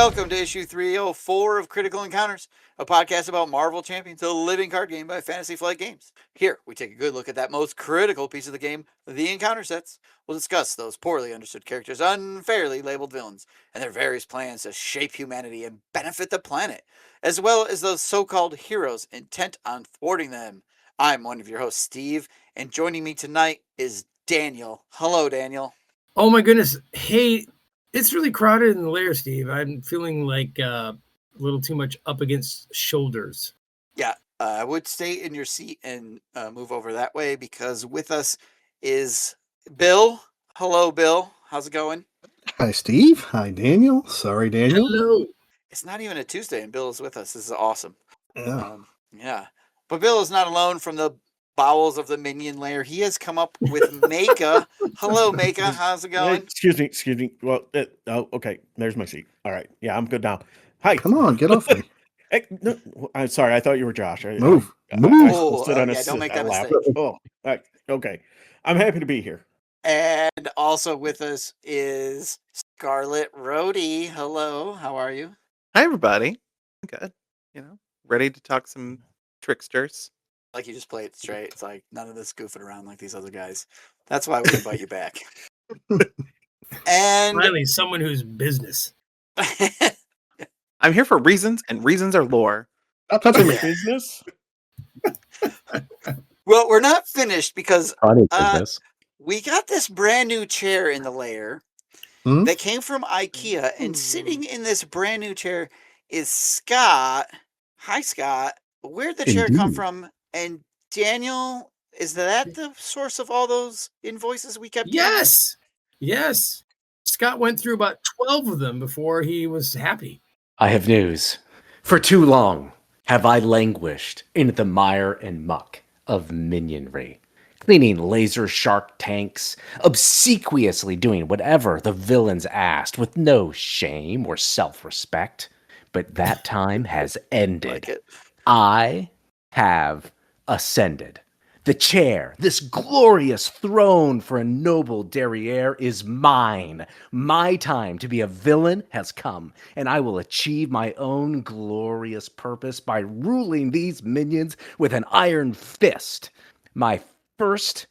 Welcome to issue 304 of Critical Encounters, a podcast about Marvel Champions, a living card game by Fantasy Flight Games. Here, we take a good look at that most critical piece of the game, the encounter sets. We'll discuss those poorly understood characters, unfairly labeled villains, and their various plans to shape humanity and benefit the planet, as well as those so-called heroes intent on thwarting them. I'm one of your hosts, Steve, and joining me tonight is Daniel. Hello, Daniel. Oh my goodness. Hey, it's really crowded in the lair, Steve. I'm feeling like a little too much up against shoulders. Yeah, I would stay in your seat and move over that way because with us is Bill. Hello, Bill. How's it going? Hi, Steve. Hi, Daniel. Sorry, Daniel. Hello. It's not even a Tuesday and Bill is with us. This is awesome. Yeah. Yeah. But Bill is not alone from the bowels of the minion lair. He has come up with Maka. Hello, Maka. How's it going? Excuse me. Well, okay. There's my seat. All right. Yeah, I'm good now. Hi. Come on, get off me. Hey, no, I'm sorry. I thought you were Josh. Move. Move. Don't make that mistake. Oh, okay. I'm happy to be here. And also with us is Scarlet Rhodey. Hello. How are you? Hi, everybody. Good. Ready to talk some tricksters. Like you just play it straight. It's like none of this goofing around like these other guys. That's why we invite you back. And Finally, someone who's business. I'm here for reasons, and reasons are lore. Stop touching my business. Well, we're not finished because business. we got this brand new chair in the lair that came from IKEA, and sitting in this brand new chair is Scott. Hi, Scott. Where'd the chair come from? And Daniel, is that the source of all those invoices we kept getting? Yes. Scott went through about 12 of them before he was happy. I have news. For too long have I languished in the mire and muck of minionry, cleaning laser shark tanks, obsequiously doing whatever the villains asked with no shame or self-respect. But that time has ended. I have ascended. The chair, this glorious throne for a noble derriere, is mine. My time to be a villain has come, and I will achieve my own glorious purpose by ruling these minions with an iron fist. My first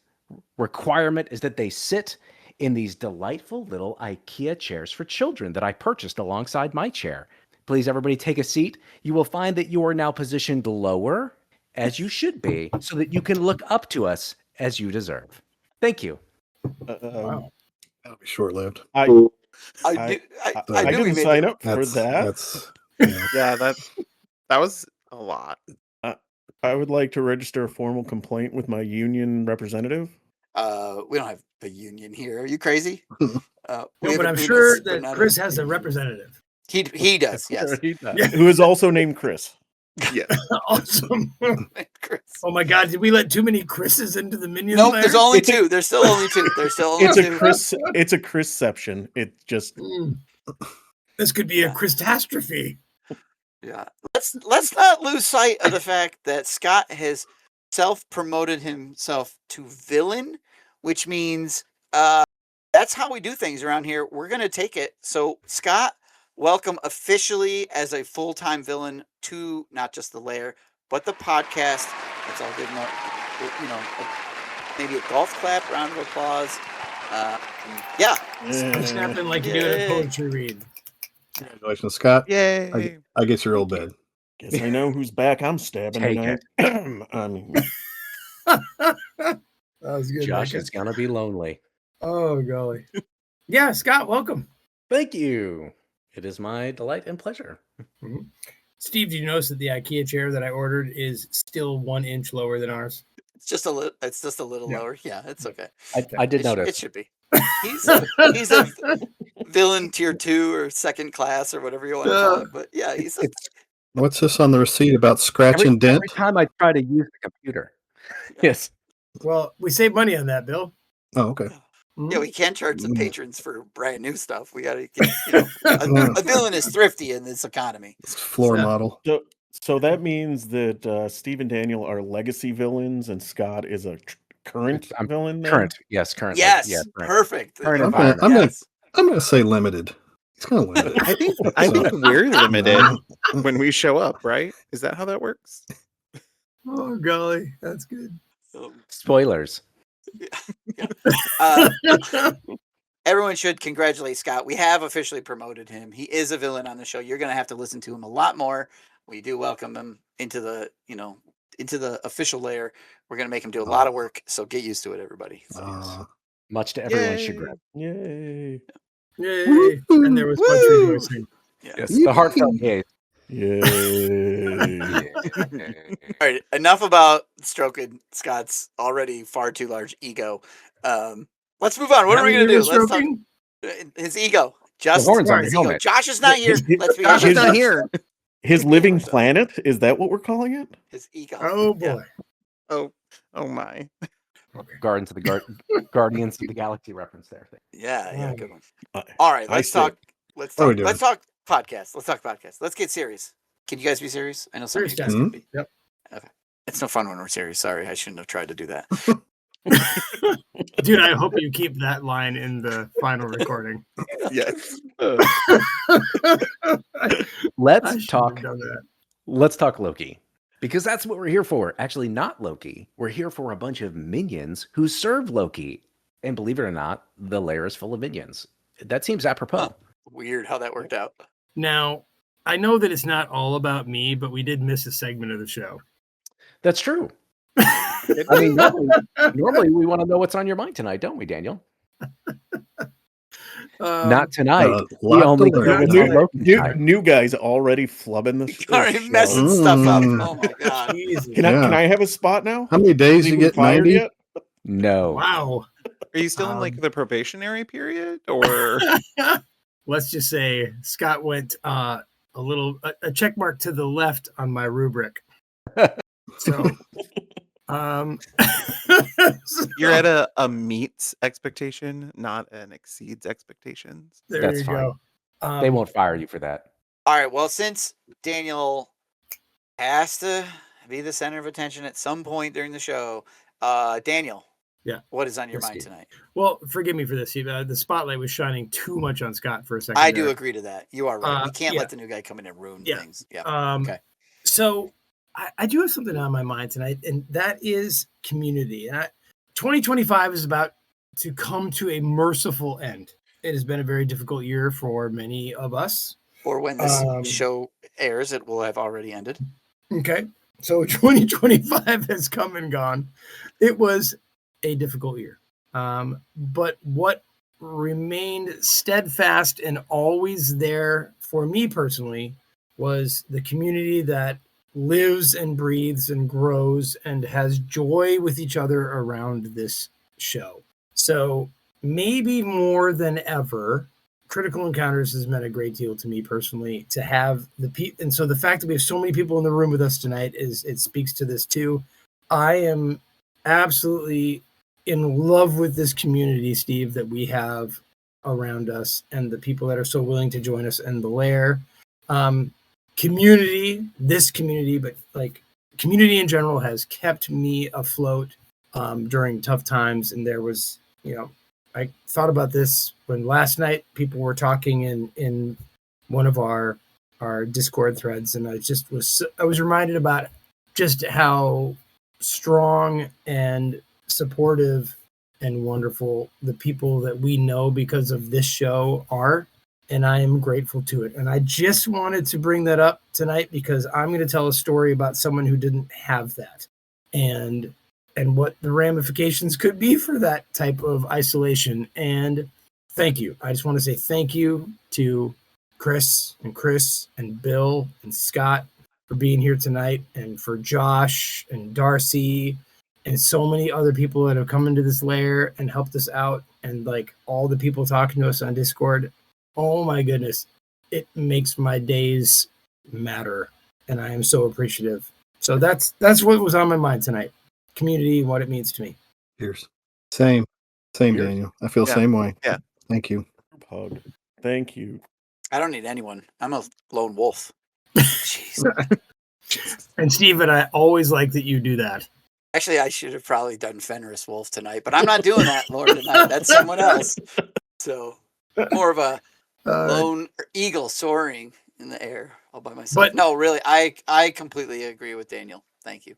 requirement is that they sit in these delightful little IKEA chairs for children that I purchased alongside my chair. Please, everybody, take a seat. You will find that you are now positioned lower, as you should be, so that you can look up to us as you deserve. Thank you. Wow. That'll be short-lived. I didn't sign up for that. Yeah, that was a lot. I would like to register a formal complaint with my union representative. We don't have a union here. Are you crazy? But I'm sure that Chris has a representative. He does, yes. He does. Yeah. Who is also named Chris. Yeah. Awesome. Chris. Oh my God, did we let too many Chris's into the minion Nope, lair? there's only two. There's still only two. It's a Chrisception. It just This could be a Christastrophe. Yeah. Let's not lose sight of the fact that Scott has self-promoted himself to villain, which means that's how we do things around here. We're gonna take it. So Scott, welcome officially as a full-time villain to not just the lair, but the podcast. That's all good. Maybe a golf clap, round of applause. Yeah. Snapping like you do at a poetry read. Congratulations, Scott. Yay. I guess you're old bed. Guess I know whose back I'm stabbing Take tonight. I mean, That was good. Josh Micah. is going to be lonely. Oh, golly. Yeah, Scott, welcome. Thank you. It is my delight and pleasure. Mm-hmm. Steve, did you notice that the IKEA chair that I ordered is still 1 inch lower than ours? It's just a little lower. Yeah, it's okay. I did notice. It should be. He's a villain tier 2 or second class or whatever you want to call it. But yeah, What's this on the receipt about scratch and dent? Every time I try to use the computer. Yes. Well, we save money on that, Bill. Oh, okay. Yeah, we can't charge the patrons for brand new stuff. We got to get, a villain is thrifty in this economy. It's floor model. So that means that Steve and Daniel are legacy villains, and Scott is a current villain. Then? Current, yes, current. Yes, yeah, current. Perfect. Current I'm gonna say limited. It's gonna limit it. I think we're limited when we show up, right? Is that how that works? Oh golly, that's good. Spoilers. Everyone should congratulate Scott. We have officially promoted him. He is a villain on the show. You're going to have to listen to him a lot more. We do welcome him into the, into the official layer. We're going to make him do a lot of work. So get used to it, everybody. So, yes. Much to everyone's Yay. chagrin. Yay. Yay! And there was much Woo! rejoicing. Yes, the heartfelt yay. Yay. All right. Enough about stroking Scott's already far too large ego. Let's move on. What are we going to do? Let's talk his ego. Just The horns on his the ego. helmet. Josh is not here. Let's be Josh honest. is not here. His living planet? Is that what we're calling it? His ego. Oh Yeah. boy! Oh my. Guardians of the Galaxy reference there. Yeah, good one. I- All right, I let's say- talk. Let's What are we talk. doing? Let's talk podcast. Let's talk podcast. Let's get serious. Can you guys be serious? I know some of you guys Serious, can be. Yep. It's no fun when we're serious. Sorry, I shouldn't have tried to do that. Dude, I hope you keep that line in the final recording. Yes. Let's talk. Done that. Let's talk Loki. Because that's what we're here for. Actually, not Loki. We're here for a bunch of minions who serve Loki. And believe it or not, the lair is full of minions. That seems apropos. Weird how that worked out. Now, I know that it's not all about me, but we did miss a segment of the show. That's true. I mean, normally we want to know what's on your mind tonight, don't we, Daniel? Not tonight. We lot to only learn. care what's on Loki New, tonight. new guys already flubbing the Already show. messing stuff up. Mm. Oh my god. Jesus. Can I have a spot now? How many days you Anyone get? fired 90? yet? No. Wow. Are you still in like the probationary period or Let's just say Scott went a check mark to the left on my rubric. So, you're at a meets expectation, not an exceeds expectations? there That's you fine. go. They won't fire you for that. All right. Well, since Daniel has to be the center of attention at some point during the show, Daniel. Yeah. What is on your Yes, mind Steve. tonight? Well, forgive me for this. Steve. The spotlight was shining too much on Scott for a second. I do there. agree to that. You are right. We can't yeah. let the new guy come in and ruin Yeah. things. Yeah. Okay. So I do have something on my mind tonight, and that is community. And 2025 is about to come to a merciful end. It has been a very difficult year for many of us. Or when this show airs, it will have already ended. Okay. So 2025 has come and gone. It was a difficult year. But what remained steadfast and always there for me personally was the community that lives and breathes and grows and has joy with each other around this show. So maybe more than ever, Critical Encounters has meant a great deal to me personally to have and so the fact that we have so many people in the room with us tonight it speaks to this too. I am absolutely in love with this community, Steve, that we have around us and the people that are so willing to join us in the lair. This community, but like community in general has kept me afloat during tough times. And there was, I thought about this when last night people were talking in one of our Discord threads, and I was reminded about just how strong and supportive and wonderful the people that we know because of this show are, and I am grateful to it. And I just wanted to bring that up tonight because I'm going to tell a story about someone who didn't have that, and what the ramifications could be for that type of isolation. And thank you. I just want to say thank you to Chris and Bill and Scott for being here tonight, and for Josh and Darcy and so many other people that have come into this lair and helped us out, and like all the people talking to us on Discord. Oh my goodness, it makes my days matter, and I am so appreciative. So that's what was on my mind tonight. Community and what it means to me. Cheers. Same, Cheers. Daniel. I feel Yeah. same way. Yeah. Thank you. Hug. Thank you. I don't need anyone. I'm a lone wolf. Jeez. And Steven, I always like that you do that. Actually, I should have probably done Fenris Wolf tonight, but I'm not doing that, Lord, tonight. That's someone else. So more of a Lone eagle soaring in the air all by myself. But- No, really, I completely agree with Daniel. Thank you.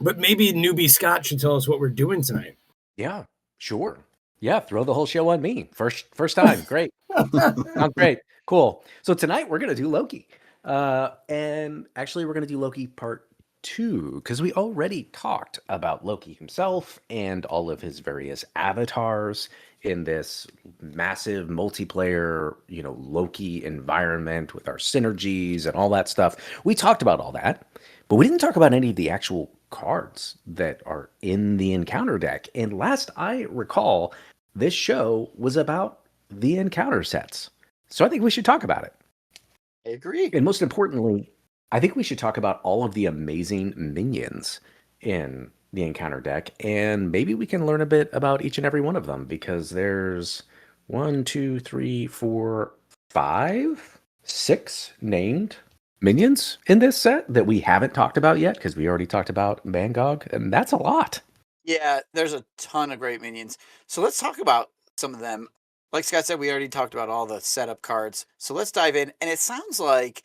But maybe newbie Scott should tell us what we're doing tonight. Yeah, sure. Yeah, throw the whole show on me. First time. Great. Sounds great. Cool. So tonight we're gonna do Loki. And actually we're gonna do Loki part 2, because we already talked about Loki himself and all of his various avatars in this massive multiplayer, Loki environment with our synergies and all that stuff. We talked about all that, but we didn't talk about any of the actual cards that are in the encounter deck. And last I recall, this show was about the encounter sets. So I think we should talk about it. I agree. And most importantly, I think we should talk about all of the amazing minions in the encounter deck. And maybe we can learn a bit about each and every one of them, because there's 1, 2, 3, 4, 5, 6 named minions in this set that we haven't talked about yet, because we already talked about Mangog, and that's a lot. Yeah, there's a ton of great minions. So let's talk about some of them. Like Scott said, we already talked about all the setup cards. So let's dive in. And it sounds like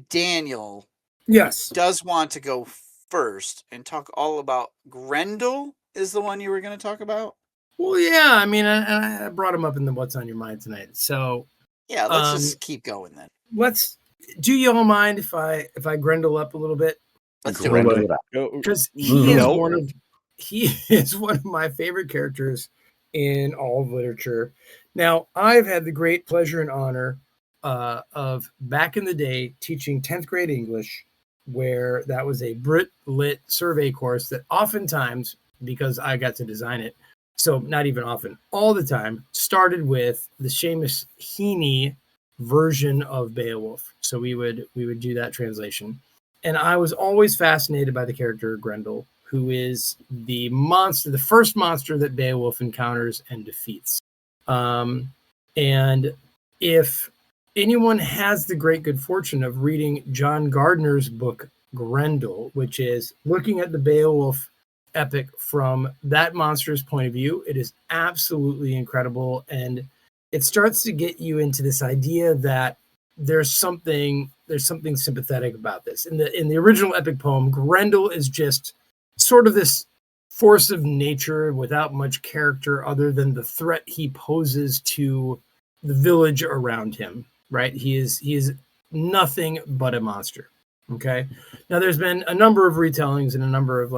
Daniel Yes. does want to go first and talk all about Grendel is the one you were going to talk about. Well, yeah. I mean, I brought him up in the What's on Your Mind tonight. So Yeah, let's just keep going then. let's. Do you all mind if I Grendel up a little bit? Let's do it. Grendel it up. Because he is No. one of my favorite characters in all of literature. Now, I've had the great pleasure and honor of back in the day teaching 10th grade English, where that was a Brit Lit survey course that oftentimes, because I got to design it, so not even often, all the time, started with the Seamus Heaney version of Beowulf. So we would do that translation. And I was always fascinated by the character Grendel, who is the monster, the first monster that Beowulf encounters and defeats. And if anyone has the great good fortune of reading John Gardner's book, Grendel, which is looking at the Beowulf epic from that monster's point of view, it is absolutely incredible. And it starts to get you into this idea that there's something sympathetic about this. In the original epic poem, Grendel is just sort of this force of nature without much character other than the threat he poses to the village around him, right? He is nothing but a monster. Okay. Now there's been a number of retellings and a number of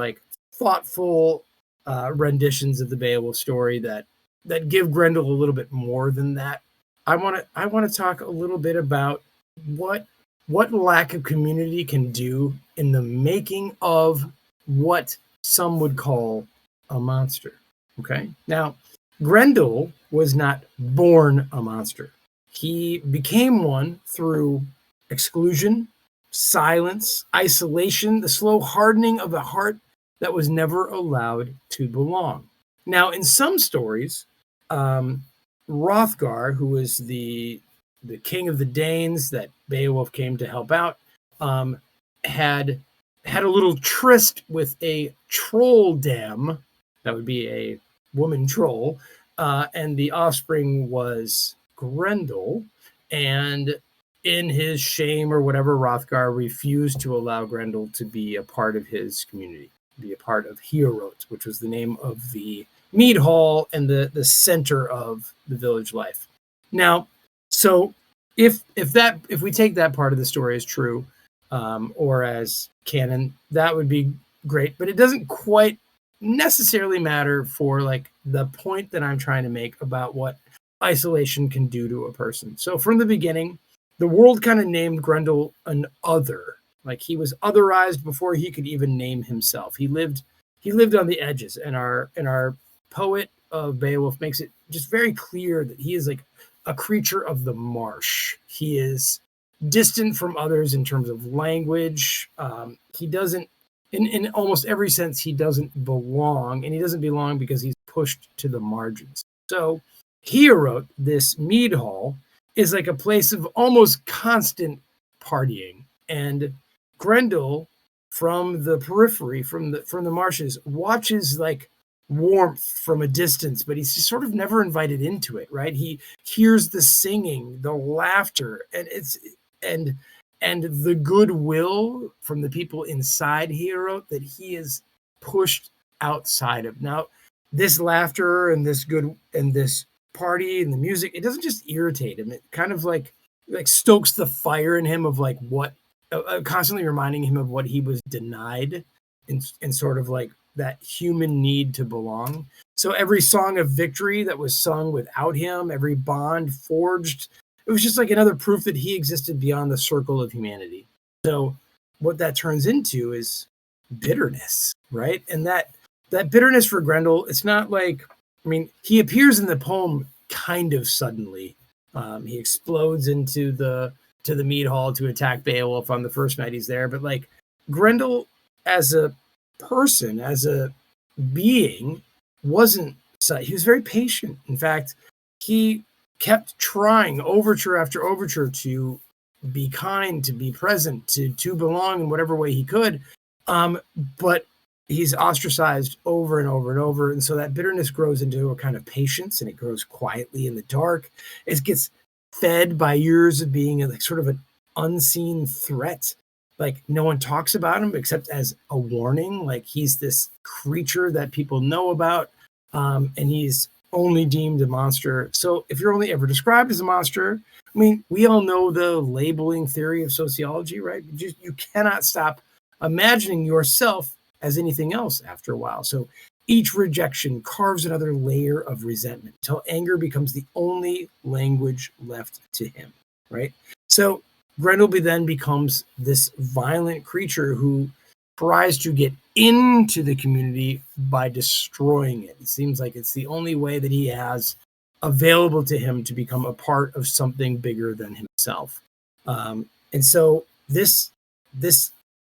thoughtful renditions of the Beowulf story that give Grendel a little bit more than that. I want to talk a little bit about what lack of community can do in the making of what some would call a monster. Okay. Now, Grendel was not born a monster. He became one through exclusion, silence, isolation, the slow hardening of a heart that was never allowed to belong. Now, in some stories, Hrothgar, who was the king of the Danes that Beowulf came to help out, had a little tryst with a troll dam. That would be a woman troll. And the offspring was Grendel. And in his shame or whatever, Hrothgar refused to allow Grendel to be a part of his community, be a part of Heorot, which was the name of the mead hall and the center of the village life. Now, so if we take that part of the story as true, or as canon, that would be great. But it doesn't quite necessarily matter for the point that I'm trying to make about what isolation can do to a person. So from the beginning, the world kind of named Grendel an other. He was otherized before he could even name himself. He lived on the edges, and our poet of Beowulf makes it just very clear that he is a creature of the marsh. He is distant from others in terms of language. He doesn't, in almost every sense, he doesn't belong, and he doesn't belong because he's pushed to the margins. So Heorot, this mead hall, is a place of almost constant partying, and Grendel, from the periphery, from the marshes, watches warmth from a distance, but he's just sort of never invited into it, right? He hears the singing, the laughter, and and the goodwill from the people inside Hero that he is pushed outside of. Now, this laughter and this good and this party and the music, it doesn't just irritate him. It kind of like stokes the fire in him of like what constantly reminding him of what he was denied in sort of like that human need to belong. So every song of victory that was sung without him, every bond forged, it was just like another proof that he existed beyond the circle of humanity. So what that turns into is bitterness, right? And that bitterness for Grendel, it's not like, I mean, he appears in the poem kind of suddenly. He explodes into the mead hall to attack Beowulf on the first night he's there. But like Grendel as a person, as a being, wasn't such. He was very patient. In fact, he kept trying overture after overture to be kind, to be present, to belong in whatever way he could. But he's ostracized over and over and over. And so that bitterness grows into a kind of patience, and it grows quietly in the dark. It gets fed by years of being like sort of an unseen threat. Like no one talks about him except as a warning. Like he's this creature that people know about, and he's only deemed a monster. So if you're only ever described as a monster, I mean, we all know the labeling theory of sociology, right? You cannot stop imagining yourself as anything else after a while. So each rejection carves another layer of resentment until anger becomes the only language left to him, right? So Grendel then becomes this violent creature who tries to get into the community by destroying it. It seems like it's the only way that he has available to him to become a part of something bigger than himself. And so this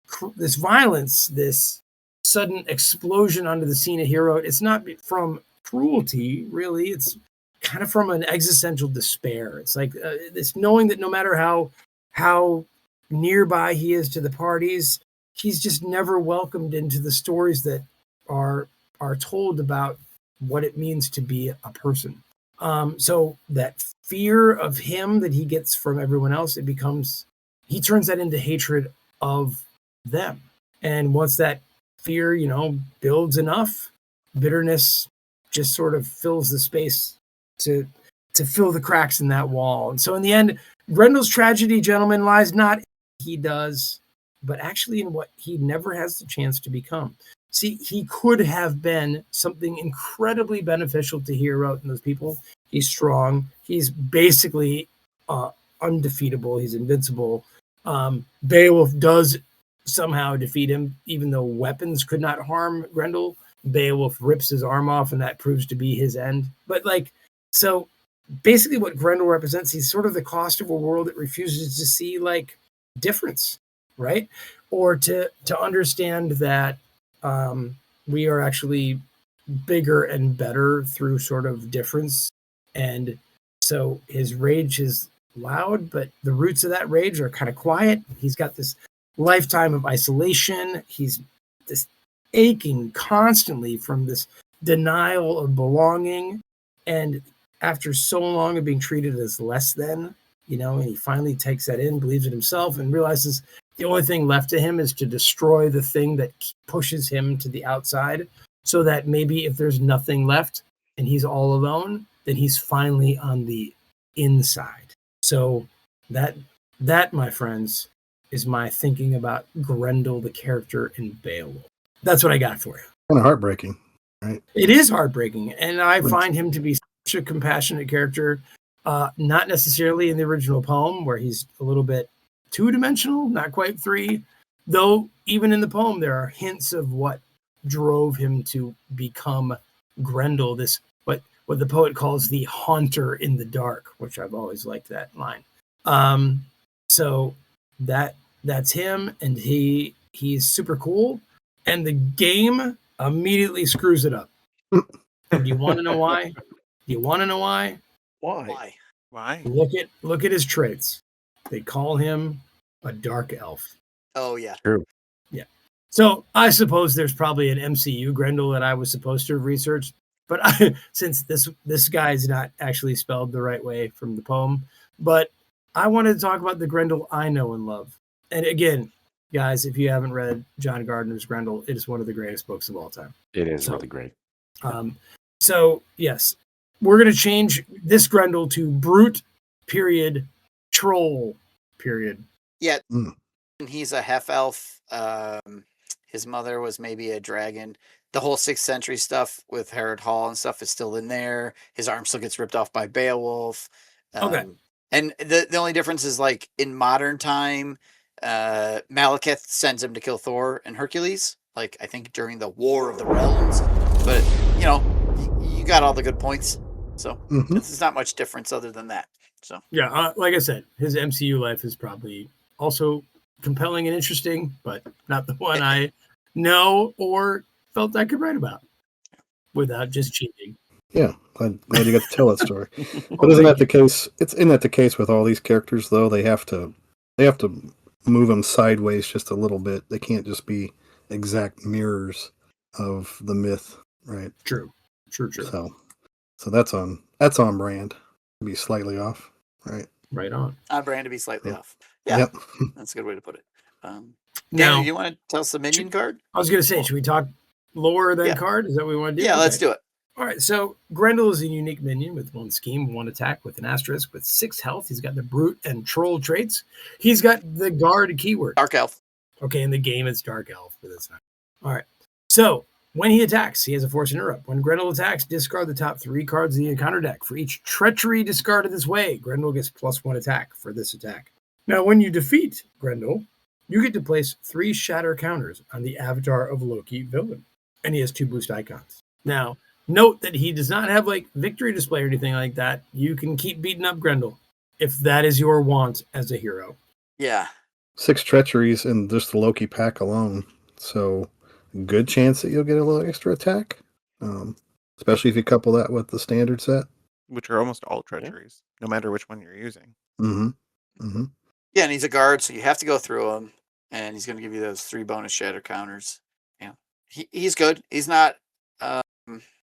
violence, this sudden explosion onto the scene of Hero, it's not from cruelty, really. It's kind of from an existential despair. It's like this knowing that no matter how nearby he is to the parties, he's just never welcomed into the stories that are told about what it means to be a person. So that fear of him that he gets from everyone else, he turns that into hatred of them. And once that fear, builds enough, bitterness just sort of fills the space to fill the cracks in that wall. And so in the end, Grendel's tragedy, gentlemen, lies not in what he does, but actually in what he never has the chance to become. See, he could have been something incredibly beneficial to Hero and those people. He's strong. He's basically undefeatable. He's invincible. Beowulf does somehow defeat him, even though weapons could not harm Grendel. Beowulf rips his arm off, and that proves to be his end. But so basically what Grendel represents, he's sort of the cost of a world that refuses to see difference, right? Or to understand that we are actually bigger and better through sort of difference. And so his rage is loud, but the roots of that rage are kind of quiet. He's got this lifetime of isolation. He's this aching constantly from this denial of belonging. And after so long of being treated as less than, and he finally takes that in, believes it himself, and realizes the only thing left to him is to destroy the thing that pushes him to the outside, so that maybe if there's nothing left and he's all alone, then he's finally on the inside. So that, my friends, is my thinking about Grendel, the character in Beowulf. That's what I got for you. Kind of heartbreaking, right? It is heartbreaking, and I find him to be such a compassionate character, not necessarily in the original poem, where he's a little bit two-dimensional, not quite three, though even in the poem there are hints of what drove him to become Grendel, this what the poet calls the haunter in the dark, which I've always liked that line. So that's him, and he's super cool, and the game immediately screws it up. Do you want to know why? Why? Why? Look at his traits. They call him a dark elf. Oh yeah. True. Yeah. So I suppose there's probably an MCU Grendel that I was supposed to have researched, but since this guy's not actually spelled the right way from the poem, but I wanted to talk about the Grendel I know and love. And again, guys, if you haven't read John Gardner's Grendel, it is one of the greatest books of all time. It is So- really great. So yes, we're gonna change this Grendel to brute period troll period. Yeah, Mm. he's a half elf. His mother was maybe a dragon. The whole 6th century stuff with Herod Hall and stuff is still in there. His arm still gets ripped off by Beowulf. Okay. And the only difference is like in modern time, Malekith sends him to kill Thor and Hercules. Like I think during the War of the Realms. But you know, you got all the good points. So Mhm. there's not much difference other than that. So Yeah, like I said, his MCU life is probably also compelling and interesting, but not the one I know or felt I could write about without just cheating. Yeah, glad you got to tell that story. But isn't that the case? Isn't that the case with all these characters though? They have to move them sideways just a little bit. They can't just be exact mirrors of the myth, right? True. So that's on brand. Be slightly off, right? Right on. on brand to be slightly off. Yeah, Yep. that's a good way to put it. Danny, Now, you want to tell us the minion card? I was going to say, should we talk lore then Yeah. card? Is that what we want to do? Yeah, let's Okay. do it. All right, so Grendel is a unique minion with 1 scheme, 1 attack with an asterisk with 6 health. He's got the brute and troll traits. He's got the guard keyword. Dark elf. Okay, in the game it's dark elf, but that's fine. All right. So when he attacks, he has a force interrupt. When Grendel attacks, discard the top 3 cards of the encounter deck. For each treachery discarded this way, Grendel gets +1 attack for this attack. Now, when you defeat Grendel, you get to place 3 shatter counters on the avatar of Loki villain. And he has 2 boost icons. Now, note that he does not have like victory display or anything like that. You can keep beating up Grendel if that is your want as a hero. Yeah. 6 treacheries in just the Loki pack alone. So good chance that you'll get a little extra attack. Especially if you couple that with the standard set. Which are almost all treacheries, no matter which one you're using. Mm-hmm. Mm-hmm. Yeah, and he's a guard, so you have to go through him, and he's going to give you those 3 bonus shatter counters. Yeah, he's good. He's not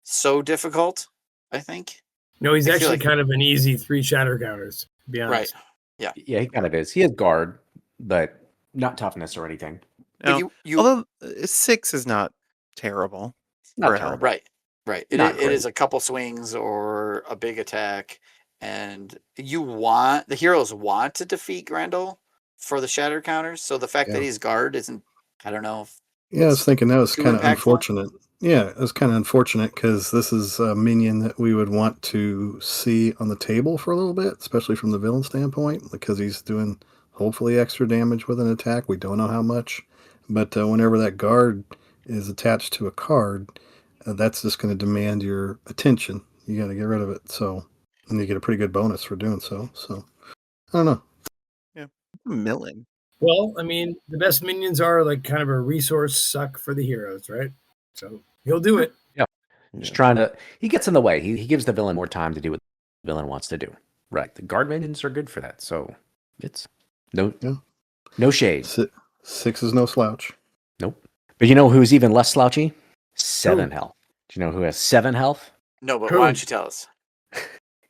so difficult, I think. No, he's I feel actually like- kind of an easy 3 shatter counters, to be honest. Right. Yeah, he kind of is. He has guard, but not toughness or anything. But No, you although 6 is not terrible. Not for a terrible. helmet. right. Not It is great. a couple swings or a big attack, and the heroes want to defeat Grendel for the shatter counters. So the fact that Yeah. he's guard isn't. I don't know. Yeah, I was thinking that was Too kind of impactful? unfortunate. Yeah, it was kind of unfortunate because this is a minion that we would want to see on the table for a little bit, especially from the villain standpoint, because he's doing hopefully extra damage with an attack. We don't know how much, but whenever that guard is attached to a card, that's just going to demand your attention. You got to get rid of it. So, and you get a pretty good bonus for doing so. So, I don't know. Millen. Well, I mean, the best minions are like kind of a resource suck for the heroes, right? So he'll do it. Just trying to. He gets in the way. He gives the villain more time to do what the villain wants to do. Right. The guard minions are good for that. So it's no shade. 6 is no slouch. Nope. But you know who's even less slouchy? 7 health. Do you know who has 7 health? No, but Who? why don't you tell us?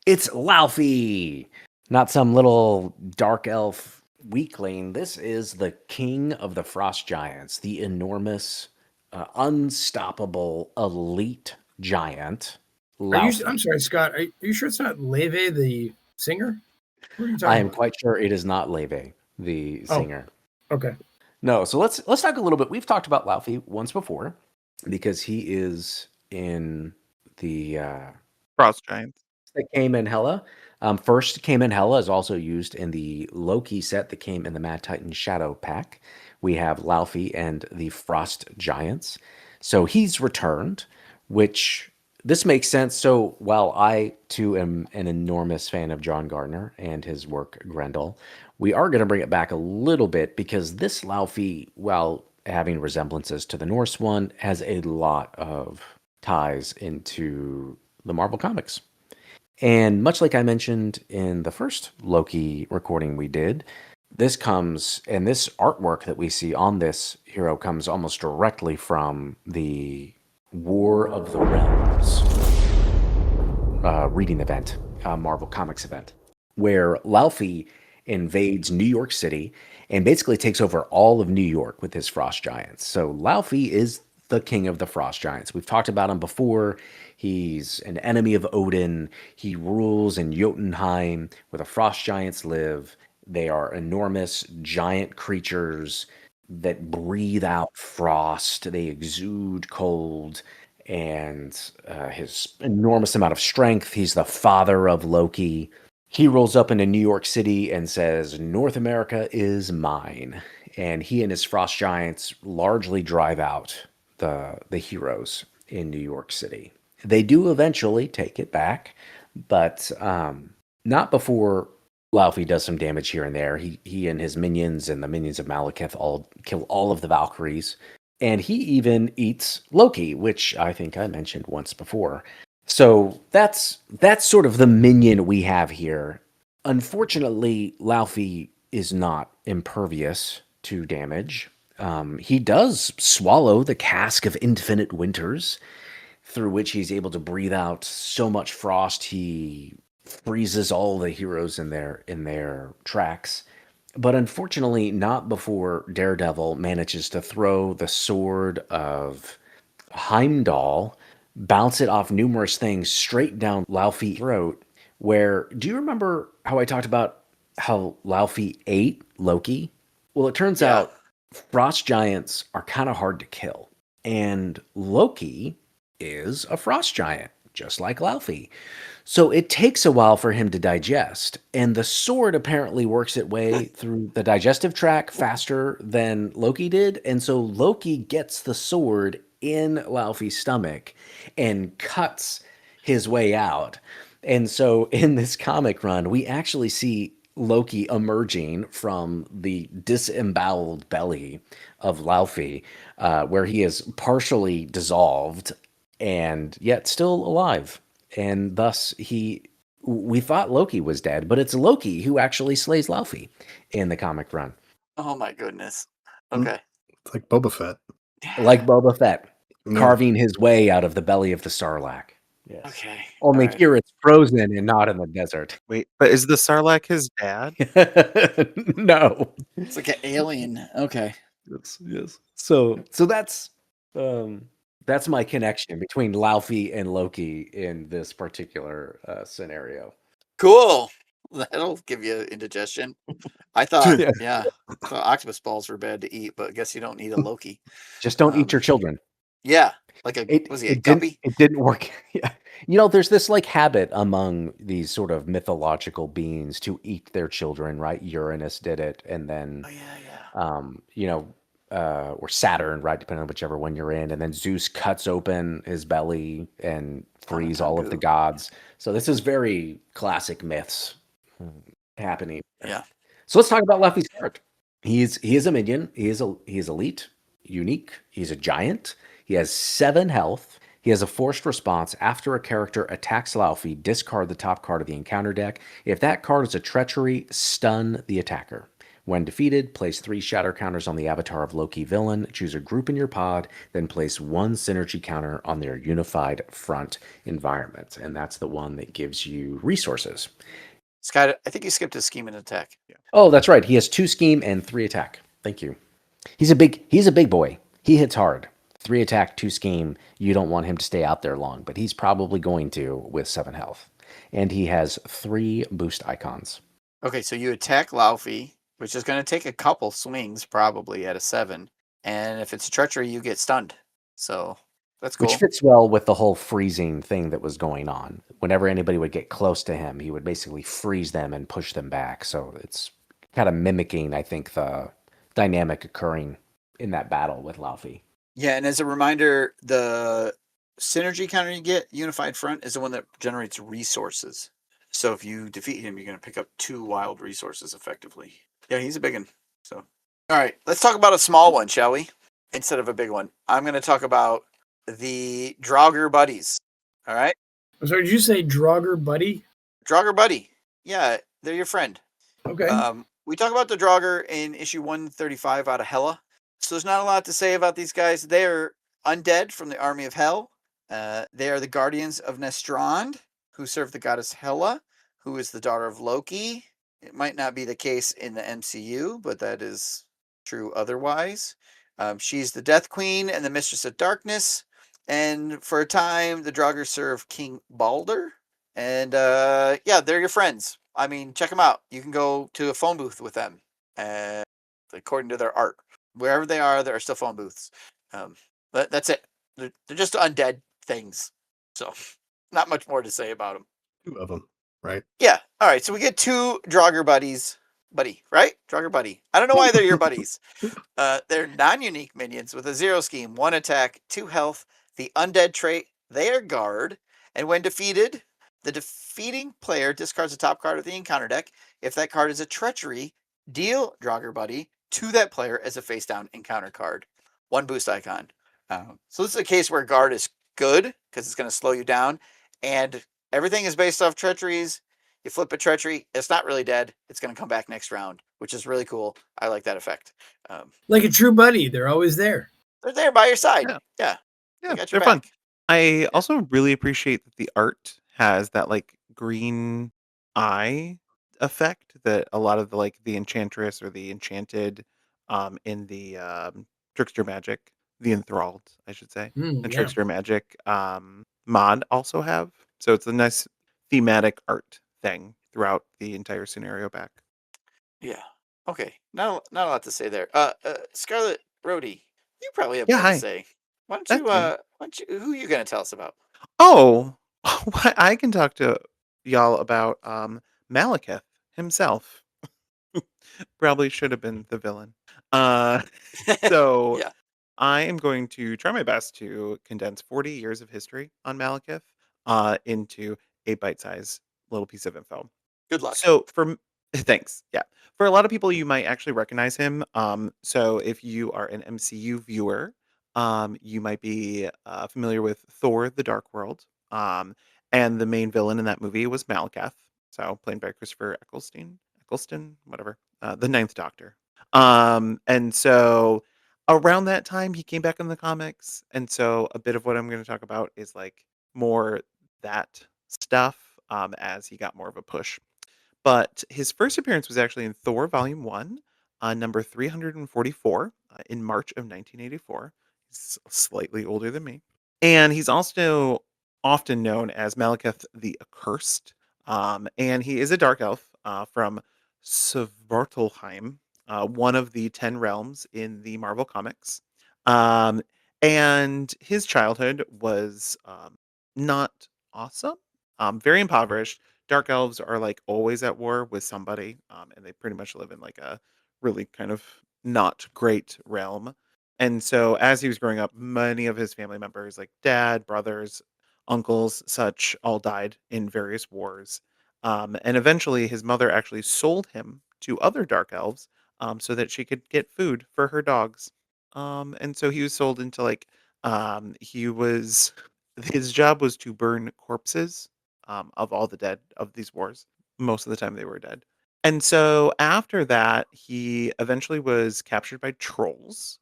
It's Laufey, not some little dark elf weakling. This is the king of the frost giants, the enormous, unstoppable, elite giant. Laufey. I'm sorry, Scott. Are you sure it's not Leve, the singer? What are you talking I am about? quite sure it is not Leve, the Oh. singer. Okay. No, so let's talk a little bit. We've talked about Laufey once before because he is in the Frost Giants. that came in Hela. First came in Hela is also used in the Loki set that came in the Mad Titan Shadow pack. We have Laufey and the Frost Giants. So he's returned, which this makes sense. So while I too am an enormous fan of John Gardner and his work Grendel, we are going to bring it back a little bit because this Laufey, while having resemblances to the Norse one, has a lot of ties into the Marvel Comics. And much like I mentioned in the first Loki recording we did, this comes, and this artwork that we see on this hero comes almost directly from the War of the Realms reading event, Marvel Comics event, where Laufey invades New York City and basically takes over all of New York with his Frost Giants. So Laufey is the king of the Frost Giants. We've talked about him before. He's an enemy of Odin. He rules in Jotunheim, where the Frost Giants live. They are enormous, giant creatures that breathe out frost. They exude cold and his enormous amount of strength. He's the father of Loki. He rolls up into New York City and says, North America is mine. And he and his Frost Giants largely drive out the heroes in New York City. They do eventually take it back, but not before Laufey does some damage here and there. He and his minions and the minions of Malekith all kill all of the Valkyries. And he even eats Loki, which I think I mentioned once before. So that's sort of the minion we have here. Unfortunately, Laufey is not impervious to damage. He does swallow the cask of infinite winters, through which he's able to breathe out so much frost he freezes all the heroes in their tracks. But unfortunately, not before Daredevil manages to throw the sword of Heimdall, bounce it off numerous things straight down Laufey's throat. Where, do you remember how I talked about how Laufey ate Loki? Well, it turns Yeah. out frost giants are kind of hard to kill. And Loki is a frost giant, just like Laufey. So it takes a while for him to digest, and the sword apparently works its way through the digestive tract faster than Loki did, and so Loki gets the sword in Laufey's stomach and cuts his way out. And so in this comic run, we actually see Loki emerging from the disemboweled belly of Laufey, where he is partially dissolved and yet still alive. And thus we thought Loki was dead, but it's Loki who actually slays Laufey in the comic run. Oh my goodness. Mm. Okay. It's like Boba Fett. Like Boba Fett, Yeah. carving his way out of the belly of the Sarlacc. Yes. Okay. Only All right. here it's frozen and not in the desert. Wait, but is the Sarlacc his dad? No. It's like an alien. Okay. Yes. So that's my connection between Laufey and Loki in this particular scenario. Cool. That'll give you indigestion. I thought, Yeah. yeah, I thought octopus balls were bad to eat, but I guess you don't need a Loki. Just don't eat your children. Yeah, like was he a guppy? It didn't work. Yeah. There's this like habit among these sort of mythological beings to eat their children, right? Uranus did it, and then Oh yeah. or Saturn, right? Depending on whichever one you're in. And then Zeus cuts open his belly and frees all of the Tongue. gods. So this is very classic myths happening. Yeah. So let's talk about Laufey's card. He is a minion. He is elite, unique. He's a giant. He has 7 health. He has a forced response. After a character attacks Laufey, discard the top card of the encounter deck. If that card is a treachery, stun the attacker. When defeated, place 3 shatter counters on the avatar of Loki villain. Choose a group in your pod, then place 1 synergy counter on their unified front environment. And that's the one that gives you resources. Scott, I think you skipped a scheme and attack. Yeah. Oh, that's right. He has 2 scheme and 3 attack. Thank you. He's a big boy. He hits hard. 3 attack, 2 scheme. You don't want him to stay out there long, but he's probably going to with 7 health. And he has 3 boost icons. Okay, so you attack Laufey, which is going to take a couple swings probably at a 7. And if it's a treachery, you get stunned. So that's cool. Which fits well with the whole freezing thing that was going on. Whenever anybody would get close to him, he would basically freeze them and push them back. So it's kind of mimicking, I think, the dynamic occurring in that battle with Laufey. Yeah, and as a reminder, the synergy counter you get, Unified Front, is the one that generates resources. So if you defeat him, you're going to pick up 2 wild resources effectively. Yeah, he's a big one. So, all right, let's talk about a small one, shall we? Instead of a big one. I'm going to talk about the Draugr Buddies. All right? I'm sorry, did you say Draugr Buddy? Draugr Buddy. Yeah, they're your friend. Okay. we talk about the Draugr in issue 135 out of Hela. So there's not a lot to say about these guys. They're undead from the army of Hell. They are the guardians of Nestrand, who serve the goddess Hela, who is the daughter of Loki. It might not be the case in the MCU, but that is true otherwise. She's the Death Queen and the Mistress of Darkness. And for a time, the Draugr serve King Balder. And yeah, they're your friends. I mean, check them out. You can go to a phone booth with them, uh, according to their art. Wherever they are, there are still phone booths. But that's it. They're just undead things. So, not much more to say about them. 2 of them, right? Yeah. All right. So we get 2 Draugr buddies. Buddy, right? Draugr buddy. I don't know why they're your buddies. They're non-unique minions with a 0 scheme, 1 attack, 2 health. The undead trait, they are guard. And when defeated, the defeating player discards the top card of the encounter deck. If that card is a treachery, deal Draugr buddy to that player as a face-down encounter card. 1 boost icon. So this is a case where guard is good because it's going to slow you down. And everything is based off treacheries. You flip a treachery, it's not really dead. It's going to come back next round, which is really cool. I like that effect. Like a true buddy, they're always there. They're there by your side. Yeah. Yeah. They Yeah, got your they're fun. back. I also really appreciate that the art has that like green eye effect that a lot of the like the enchantress or the enchanted in the trickster magic, the enthralled, I should say, the Yeah. trickster magic mod also have. So it's a nice thematic art thing throughout the entire scenario back. Yeah. Okay. Not a lot to say there. Scarlet Rhodey, you probably have Yeah, more to hi. say. That's me. Who are you going to tell us about? Oh, I can talk to y'all about Malekith himself. Probably should have been the villain. Uh, so Yeah. I am going to try my best to condense 40 years of history on Malekith into a bite-sized little piece of info. Good luck. So thanks. Yeah. For a lot of people, you might actually recognize him. So if you are an MCU viewer, you might be familiar with Thor: The Dark World. And the main villain in that movie was Malekith, so played by Christopher Eccleston, whatever, the Ninth Doctor. And so around that time, he came back in the comics, and so a bit of what I'm going to talk about is like more that stuff as he got more of a push. But his first appearance was actually in Thor Volume 1, number 344, in March of 1984. He's slightly older than me. And he's also often known as Malekith the Accursed. And he is a dark elf from Svartalfheim, one of the 10 realms in the Marvel Comics. Um, and his childhood was not awesome, very impoverished. Dark elves are like always at war with somebody, and they pretty much live in like a really kind of not great realm. And so, as he was growing up, many of his family members, like dad, brothers, uncles, such, all died in various wars. And eventually, his mother actually sold him to other dark elves so that she could get food for her dogs. And so he was sold into like he was his job was to burn corpses of all the dead of these wars. Most of the time, they were dead. And so after that, he eventually was captured by trolls,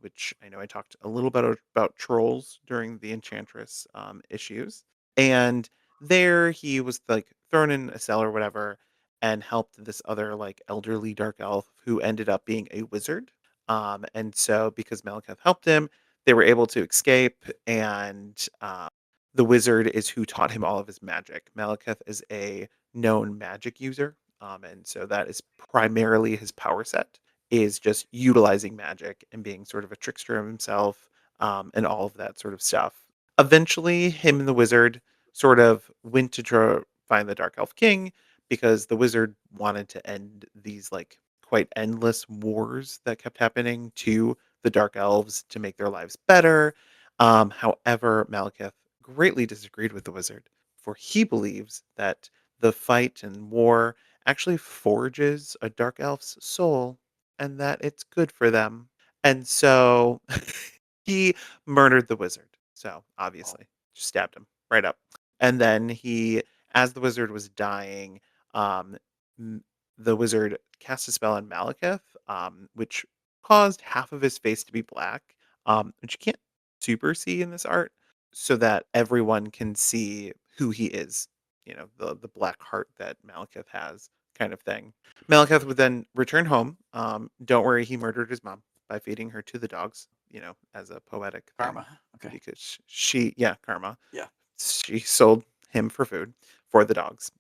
which I know I talked a little bit about trolls during the Enchantress issues. And there he was like thrown in a cell or whatever and helped this other like elderly dark elf who ended up being a wizard. And so because Malekith helped him, they were able to escape. And the wizard is who taught him all of his magic. Malekith is a known magic user. And so that is primarily his power set is just utilizing magic and being sort of a trickster of himself and all of that sort of stuff. Eventually, him and the wizard sort of went to find the Dark Elf King because the wizard wanted to end these like quite endless wars that kept happening to the Dark Elves to make their lives better. However, Malekith greatly disagreed with the wizard, for he believes that the fight and war actually forges a dark elf's soul and that it's good for them. And so he murdered the wizard. So obviously, just stabbed him right up. And then he, as the wizard was dying, um, the wizard cast a spell on Malekith, which caused half of his face to be black, which you can't super see in this art, so that everyone can see who he is. The black heart that Malekith has, kind of thing. Malekith would then return home. Don't worry, he murdered his mom by feeding her to the dogs. As a poetic thing, Karma. Okay. because karma. Yeah. She sold him for food for the dogs.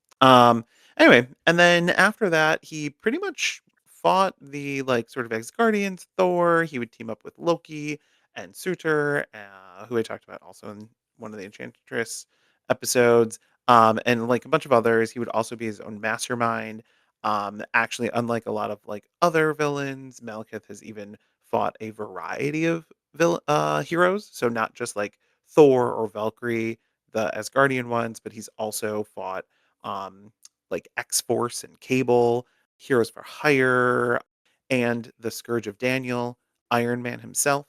Anyway, and then after that, he pretty much fought the like sort of ex-guardians, Thor. He would team up with Loki and Suter, who I talked about also in one of the Enchantress episodes, and like a bunch of others. He would also be his own mastermind. Actually, unlike a lot of like other villains, Malekith has even fought a variety of heroes. So not just like Thor or Valkyrie, the Asgardian ones, but he's also fought um, like X Force and Cable, Heroes for Hire, and the Scourge of Daniel, Iron Man himself.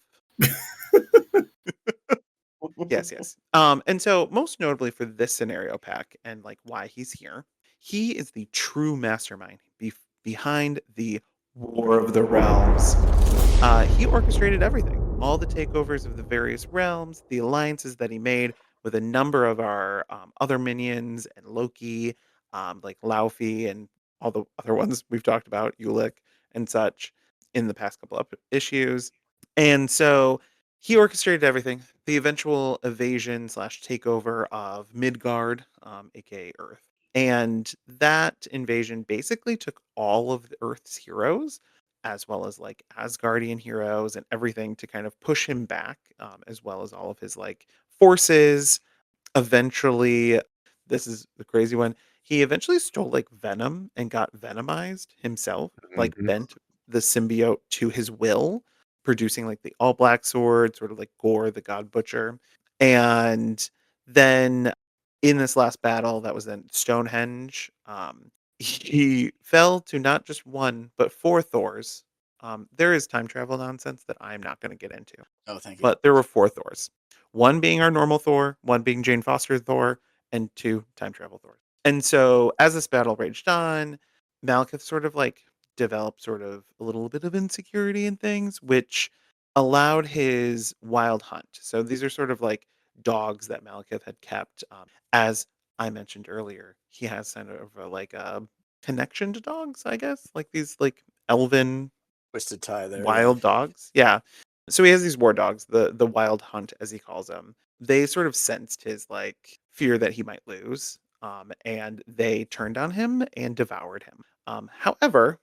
Yes, yes. And so most notably for this scenario pack and like why he's here, he is the true mastermind behind the War of the Realms. He orchestrated everything, all the takeovers of the various realms, the alliances that he made with a number of our other minions and Loki, like Laufey and all the other ones we've talked about, Ulick and such, in the past couple of issues. And so he orchestrated everything. The eventual evasion slash takeover of Midgard, aka Earth. And that invasion basically took all of the Earth's heroes, as well as like Asgardian heroes and everything, to kind of push him back, as well as all of his like forces. Eventually, this is the crazy one. He eventually stole like venom and got venomized himself, like Mhm. bent the symbiote to his will, producing like the all black sword, sort of like Gore the God Butcher. And then in this last battle, that was then Stonehenge, he fell to not just one, but four Thors. There is time travel nonsense that I'm not going to get into, Oh, thank you. but there were four Thors. One being our normal Thor, one being Jane Foster Thor, and two time travel Thors. And so as this battle raged on, Malekith sort of like developed sort of a little bit of insecurity in things, which allowed his wild hunt. So these are sort of like dogs that Malekith had kept. As I mentioned earlier, he has kind of like a connection to dogs, I guess, like these like elven Twisted tie there. wild dogs. Yeah. So he has these war dogs, the wild hunt as he calls them. They sort of sensed his like fear that he might lose. And they turned on him and devoured him. However,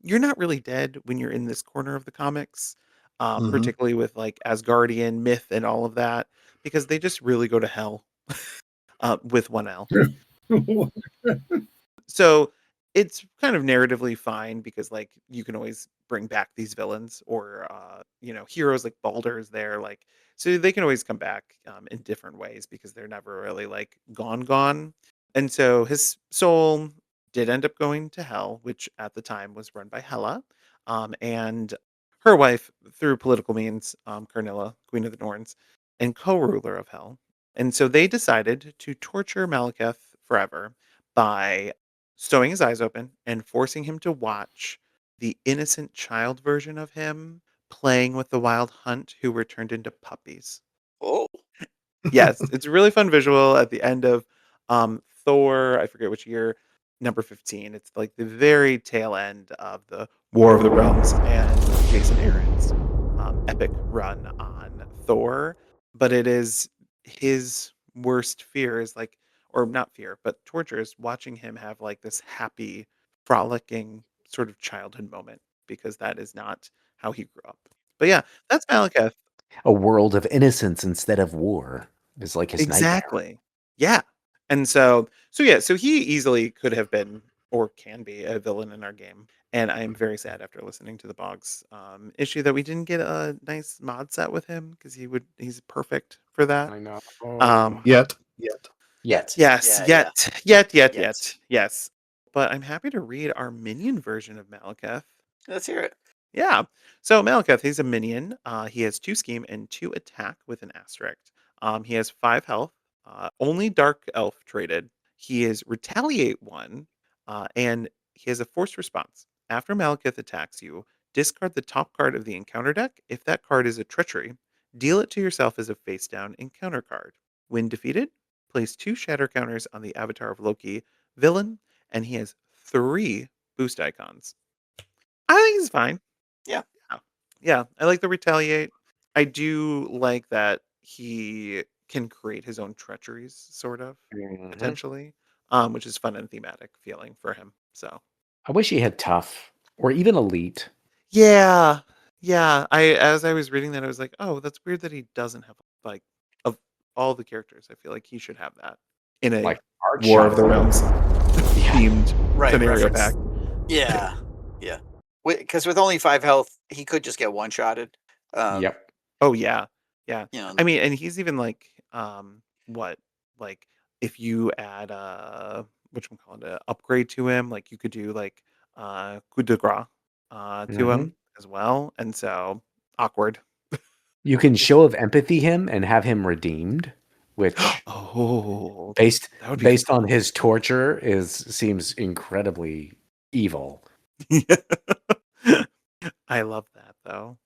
you're not really dead when you're in this corner of the comics, Hmm. particularly with like Asgardian myth and all of that, because they just really go to hell, with one L. So it's kind of narratively fine because like you can always bring back these villains, or heroes like Balder is there, like, so they can always come back in different ways because they're never really like gone. And so his soul did end up going to hell, which at the time was run by Hela, and her wife through political means, Carnilla, Queen of the Norns, and co-ruler of hell. And so they decided to torture Malekith forever by sewing his eyes open and forcing him to watch the innocent child version of him playing with the wild hunt who were turned into puppies. Oh, Yes, it's a really fun visual at the end of Thor, I forget which year, number 15. It's like the very tail end of the War of the Realms and Jason Aaron's epic run on Thor. But it is his worst fear is like, or not fear, but torture is watching him have like this happy, frolicking sort of childhood moment, because that is not how he grew up. But yeah, that's Malekith. A world of innocence instead of war is like his nightmare. Exactly. Yeah. And so he easily could have been or can be a villain in our game. And I am very sad after listening to the Boggs issue that we didn't get a nice mod set with him, because he's perfect for that. I know. Yet. Yet. Yes, yeah, yeah. yet, yes. But I'm happy to read our minion version of Malekith. Let's hear it. Yeah. So Malekith, he's a minion. He has 2 scheme and 2 attack with an asterisk. He has 5 health. Only dark elf traded. He is retaliate 1, and he has a forced response. After Malekith attacks you, discard the top card of the encounter deck. If that card is a treachery, deal it to yourself as a face down encounter card. When defeated, place 2 shatter counters on the avatar of Loki, villain, and he has 3 boost icons. I think he's fine. Yeah. Yeah, I like the retaliate. I do like that he can create his own treacheries, sort of, potentially, which is fun and thematic feeling for him. So I wish he had tough or even elite. yeah, yeah. As I was reading that, I was like, oh, that's weird that he doesn't have like of all the characters. I feel like he should have that in a Like Art War of the Shop. Realms themed Right. scenario Reference. pack. Yeah. Yeah. Because with only 5 health, he could just get one-shotted. Yep. Oh yeah, yeah. You know, I mean, and he's even like, what, like if you add whatchamacallit, upgrade to him, like you could do like coup de grace to him as well, and so awkward. You can show of empathy him and have him redeemed, which Oh, based that would be based on his torture seems incredibly evil. I love that though.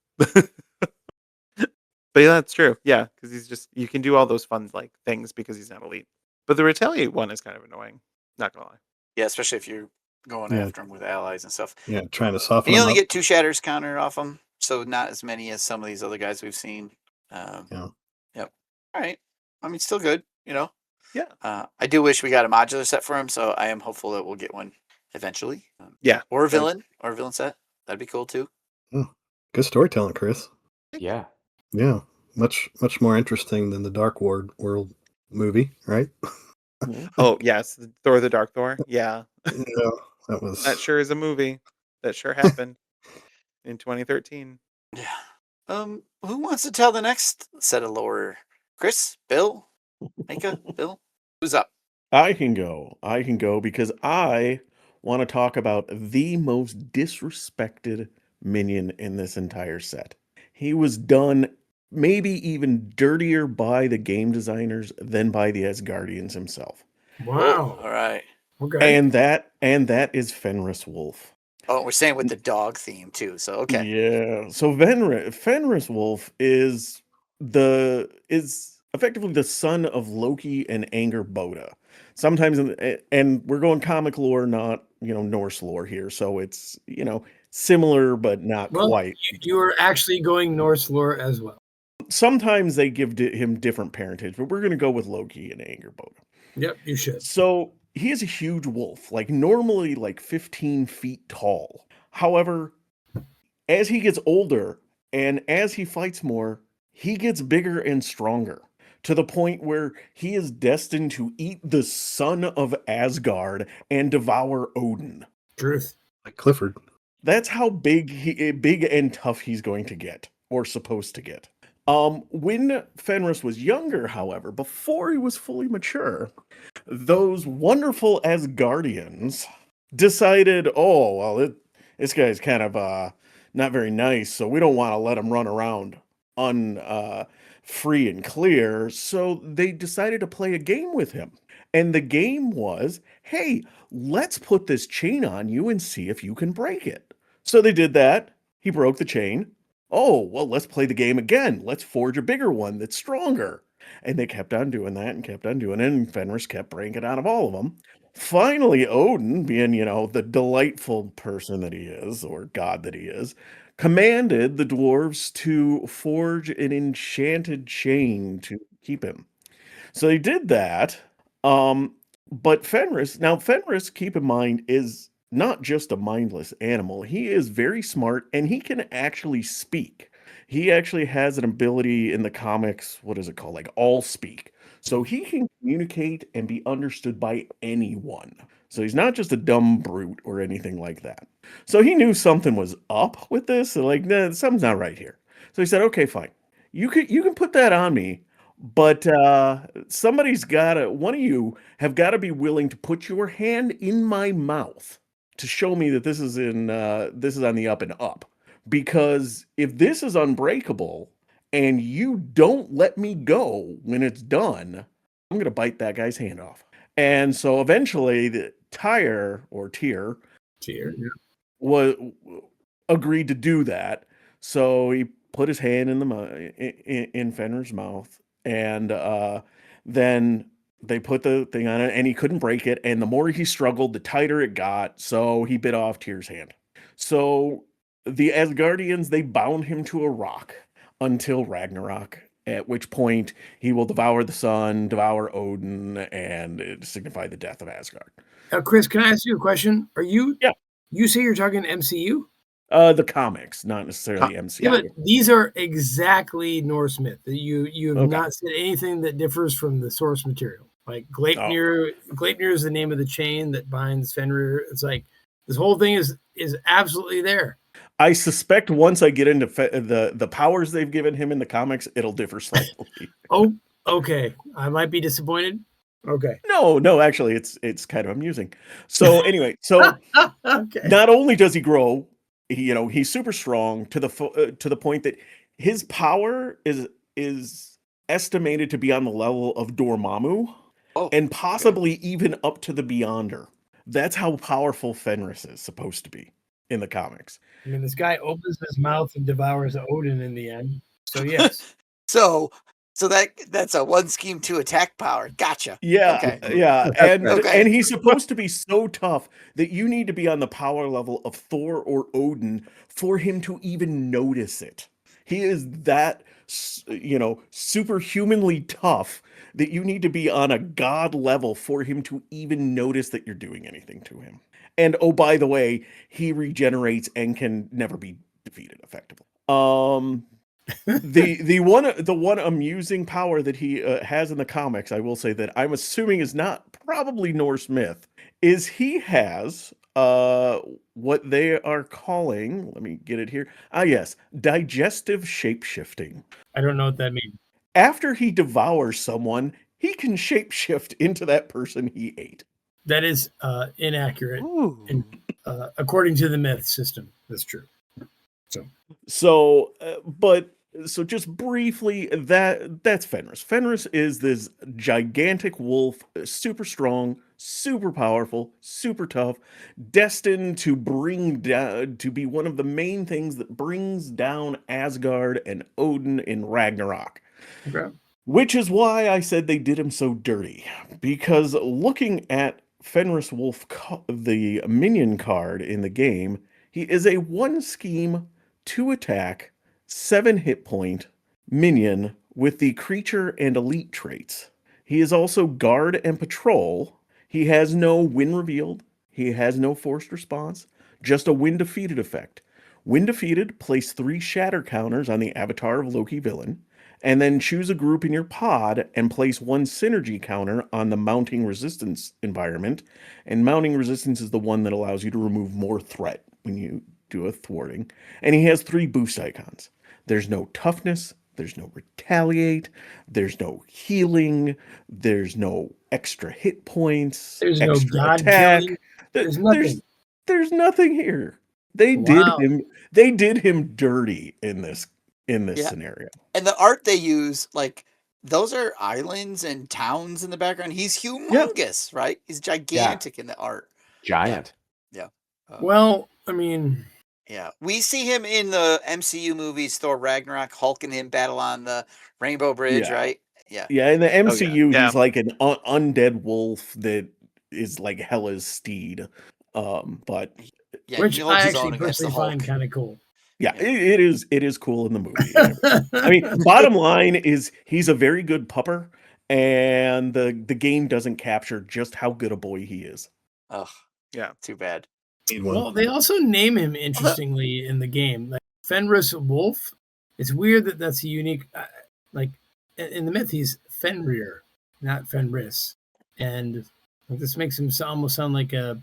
But yeah, that's true. Yeah, because he's just you can do all those fun like things because he's not elite. But the retaliate one is kind of annoying. Not gonna lie. yeah, especially if you're going Yeah. after him with allies and stuff. Yeah, trying to soften And you him only up. get 2 shatters counter off him, so not as many as some of these other guys we've seen. Yeah. Yep. All right. I mean, still good, you know. Yeah. I do wish we got a modular set for him, so I am hopeful that we'll get one eventually. Yeah. Or a that'd- villain set. That'd be cool too. Good storytelling, Chris. Yeah. Yeah, much more interesting than the Dark World movie, right? Oh yes, Thor the Dark Thor. Yeah. Yeah, that was. That sure is a movie. That sure happened in 2013. Yeah. Who wants to tell the next set of lore? Chris, Bill, Micah, Bill, who's up? I can go because I want to talk about the most disrespected minion in this entire set. He was done maybe even dirtier by the game designers than by the Asgardians himself. Wow. All right. Okay. And that is Fenris Wolf. Oh, we're saying with the dog theme too. So okay. Yeah. So Fenris Wolf is effectively the son of Loki and Angerboda. Sometimes and we're going comic lore, not Norse lore here. So it's similar but not Well, quite. you are actually going Norse lore as well. Sometimes they give him different parentage, but we're going to go with Loki and Angerboda. Yep, you should. So he is a huge wolf, like normally like 15 feet tall. However, as he gets older and as he fights more, he gets bigger and stronger to the point where he is destined to eat the son of Asgard and devour Odin. Truth. Like Clifford. That's how big and tough he's going to get, or supposed to get. When Fenris was younger, however, before he was fully mature, those wonderful Asgardians decided, oh, well, this guy's kind of not very nice, so we don't want to let him run around free and clear. So they decided to play a game with him. And the game was, hey, let's put this chain on you and see if you can break it. So they did that. He broke the chain. Oh, well, let's play the game again. Let's forge a bigger one that's stronger. And they kept on doing that and kept on doing it, and Fenris kept breaking out of all of them. Finally, Odin, being, the delightful person that he is, or god that he is, commanded the dwarves to forge an enchanted chain to keep him. So they did that. But Fenris, keep in mind, is not just a mindless animal. He is very smart and he can actually speak. He actually has an ability in the comics, what is it called? Like all speak. So he can communicate and be understood by anyone. So he's not just a dumb brute or anything like that. So he knew something was up with this. So like, nah, something's not right here. So he said, okay, fine. You can put that on me, but one of you have got to be willing to put your hand in my mouth to show me that this is on the up and up. Because if this is unbreakable and you don't let me go when it's done, I'm going to bite that guy's hand off. And so eventually the Tyr Cheer. was agreed to do that. So he put his hand in in Fenrir's mouth, and then they put the thing on it, and he couldn't break it. And the more he struggled, the tighter it got. So he bit off Tyr's hand. So the Asgardians, they bound him to a rock until Ragnarok, at which point he will devour the sun, devour Odin, and signify the death of Asgard. Chris, can I ask you a question? Are you? Yeah. You say you're talking MCU? The comics, not necessarily MCU. Yeah, but these are exactly Norse myth. You have Okay. not said anything that differs from the source material. Like Gleipnir is the name of the chain that binds Fenrir. It's like this whole thing is absolutely there. I suspect once I get into the powers they've given him in the comics, it'll differ slightly. Oh, okay. I might be disappointed. Okay. No, actually, it's kind of amusing. So anyway, so Okay. not only does he grow, he's super strong to the point that his power is estimated to be on the level of Dormammu, and possibly even up to the Beyonder. That's how powerful Fenris is supposed to be in the comics. I mean, this guy opens his mouth and devours Odin in the end. So yes. So that's a 1 scheme 2 attack power. Gotcha. Yeah, Okay. yeah, Okay. and he's supposed to be so tough that you need to be on the power level of Thor or Odin for him to even notice it. He is that, superhumanly tough that you need to be on a god level for him to even notice that you're doing anything to him. And oh, by the way, he regenerates and can never be defeated effectively. The one amusing power that he has in the comics, I will say that I'm assuming is not probably Norse myth, is he has what they are calling, let me get it here. Yes, digestive shapeshifting. I don't know what that means. After he devours someone, he can shapeshift into that person he ate. That is inaccurate. Ooh. And according to the myth system, that's true. So just briefly, that's Fenris. Fenris is this gigantic wolf, super strong, super powerful, super tough, destined to be one of the main things that brings down Asgard and Odin in Ragnarok. Okay. Which is why I said they did him so dirty. Because looking at Fenris Wolf, the minion card in the game, he is a 1 scheme, 2 attack, 7 hit point minion with the creature and elite traits. He is also guard and patrol. He has no win revealed. He has no forced response, just a win defeated effect. When defeated, place 3 shatter counters on the avatar of Loki villain, and then choose a group in your pod and place 1 synergy counter on the mounting resistance environment. And mounting resistance is the one that allows you to remove more threat when you do a thwarting. And he has 3 boost icons. There's no toughness, there's no retaliate, there's no healing, there's no extra hit points, There's no extra god attack. killing. There's nothing. There's nothing here. They Wow. did him dirty in this Yeah. scenario. And the art they use, like, those are islands and towns in the background. He's humongous, right? He's gigantic in the art. Giant. Yeah. Well, I mean, Yeah. We see him in the MCU movies, Thor Ragnarok, Hulk and him battle on the Rainbow Bridge, Yeah. right? Yeah. Yeah, in the MCU, Yeah. he's like an undead wolf that is like Hela's steed. But Yeah, which he holds I his own actually against the personally Hulk. find kind of cool. yeah, it is cool in the movie. I mean, bottom line is he's a very good pupper, and the game doesn't capture just how good a boy he is. Ugh. Yeah. Too bad. Need one. Well, they also name him interestingly in the game, like Fenris Wolf. It's weird that that's a unique, like in the myth, he's Fenrir, not Fenris, and this makes him almost sound like a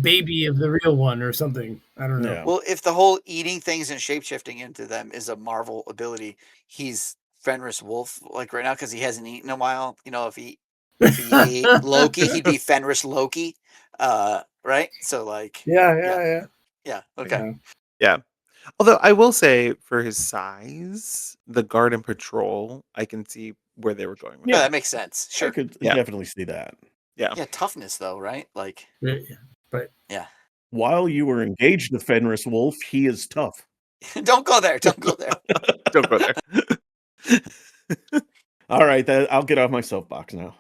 baby of the real one or something. I don't know. Yeah. Well, if the whole eating things and shapeshifting into them is a Marvel ability, he's Fenris Wolf, like right now, because he hasn't eaten in a while. You know, if he ate Loki, he'd be Fenris Loki. Right? So like Yeah. yeah, okay. Yeah. Although I will say, for his size, the guard and patrol, I can see where they were going with Yeah, that. that makes sense. I Sure. could Yeah. definitely see that. Yeah, toughness though, right? Like Yeah. But Yeah. While you were engaged to Fenris Wolf, he is tough. Don't go there. Don't go there. Don't go there. All right, I'll get off my soapbox now.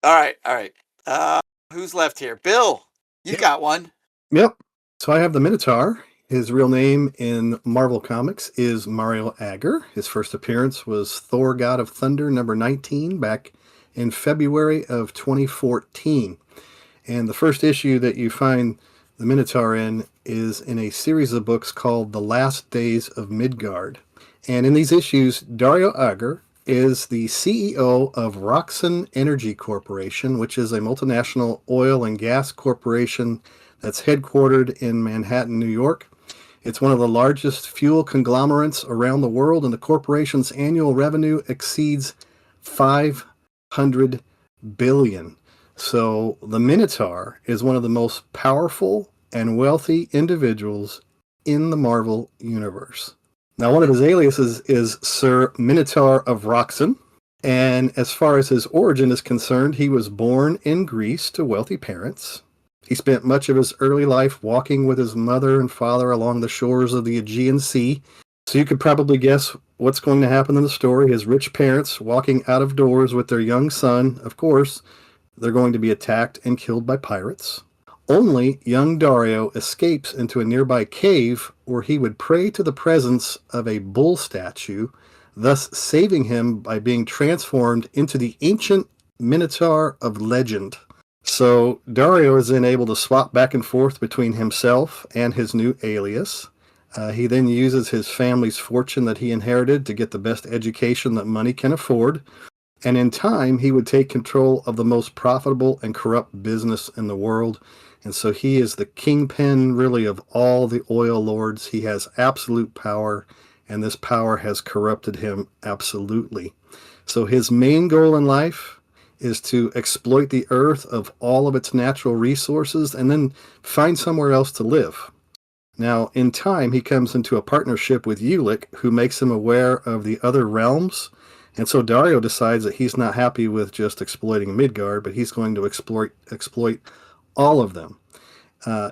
All right. All right. Who's left here? Bill, you Yep. got one. Yep. So I have the Minotaur. His real name in Marvel Comics is Mario Agger. His first appearance was Thor: God of Thunder number 19 back in February of 2014. And the first issue that you find the Minotaur in is in a series of books called The Last Days of Midgard. And in these issues, Dario Agger is the CEO of Roxxon Energy Corporation, which is a multinational oil and gas corporation that's headquartered in Manhattan, New York. It's one of the largest fuel conglomerates around the world, and the corporation's annual revenue exceeds $500 billion. So the Minotaur is one of the most powerful and wealthy individuals in the Marvel Universe. Now, one of his aliases is Sir Minotaur of Roxxon. And as far as his origin is concerned, he was born in Greece to wealthy parents. He spent much of his early life walking with his mother and father along the shores of the Aegean Sea. So you could probably guess what's going to happen in the story. His rich parents walking out of doors with their young son. Of course, they're going to be attacked and killed by pirates. Only young Dario escapes into a nearby cave where he would pray to the presence of a bull statue, thus saving him by being transformed into the ancient Minotaur of legend. So Dario is then able to swap back and forth between himself and his new alias. He then uses his family's fortune that he inherited to get the best education that money can afford. And in time, he would take control of the most profitable and corrupt business in the world. And so he is the kingpin, really, of all the oil lords. He has absolute power, and this power has corrupted him absolutely. So his main goal in life is to exploit the earth of all of its natural resources and then find somewhere else to live. Now, in time, he comes into a partnership with Ulick, who makes him aware of the other realms. And so Dario decides that he's not happy with just exploiting Midgard, but he's going to exploit all of them.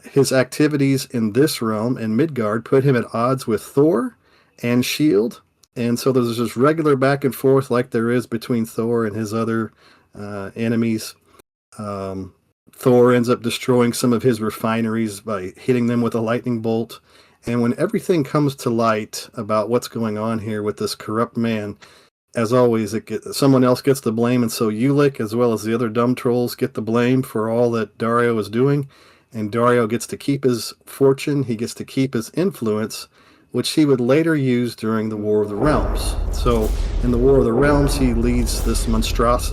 His activities in this realm, in Midgard, put him at odds with Thor and S.H.I.E.L.D. And so there's this regular back and forth like there is between Thor and his other enemies. Thor ends up destroying some of his refineries by hitting them with a lightning bolt. And when everything comes to light about what's going on here with this corrupt man, as always, someone else gets the blame, and so Ulick, as well as the other dumb trolls, get the blame for all that Dario is doing. And Dario gets to keep his fortune, he gets to keep his influence, which he would later use during the War of the Realms. So, in the War of the Realms, he leads this monstrous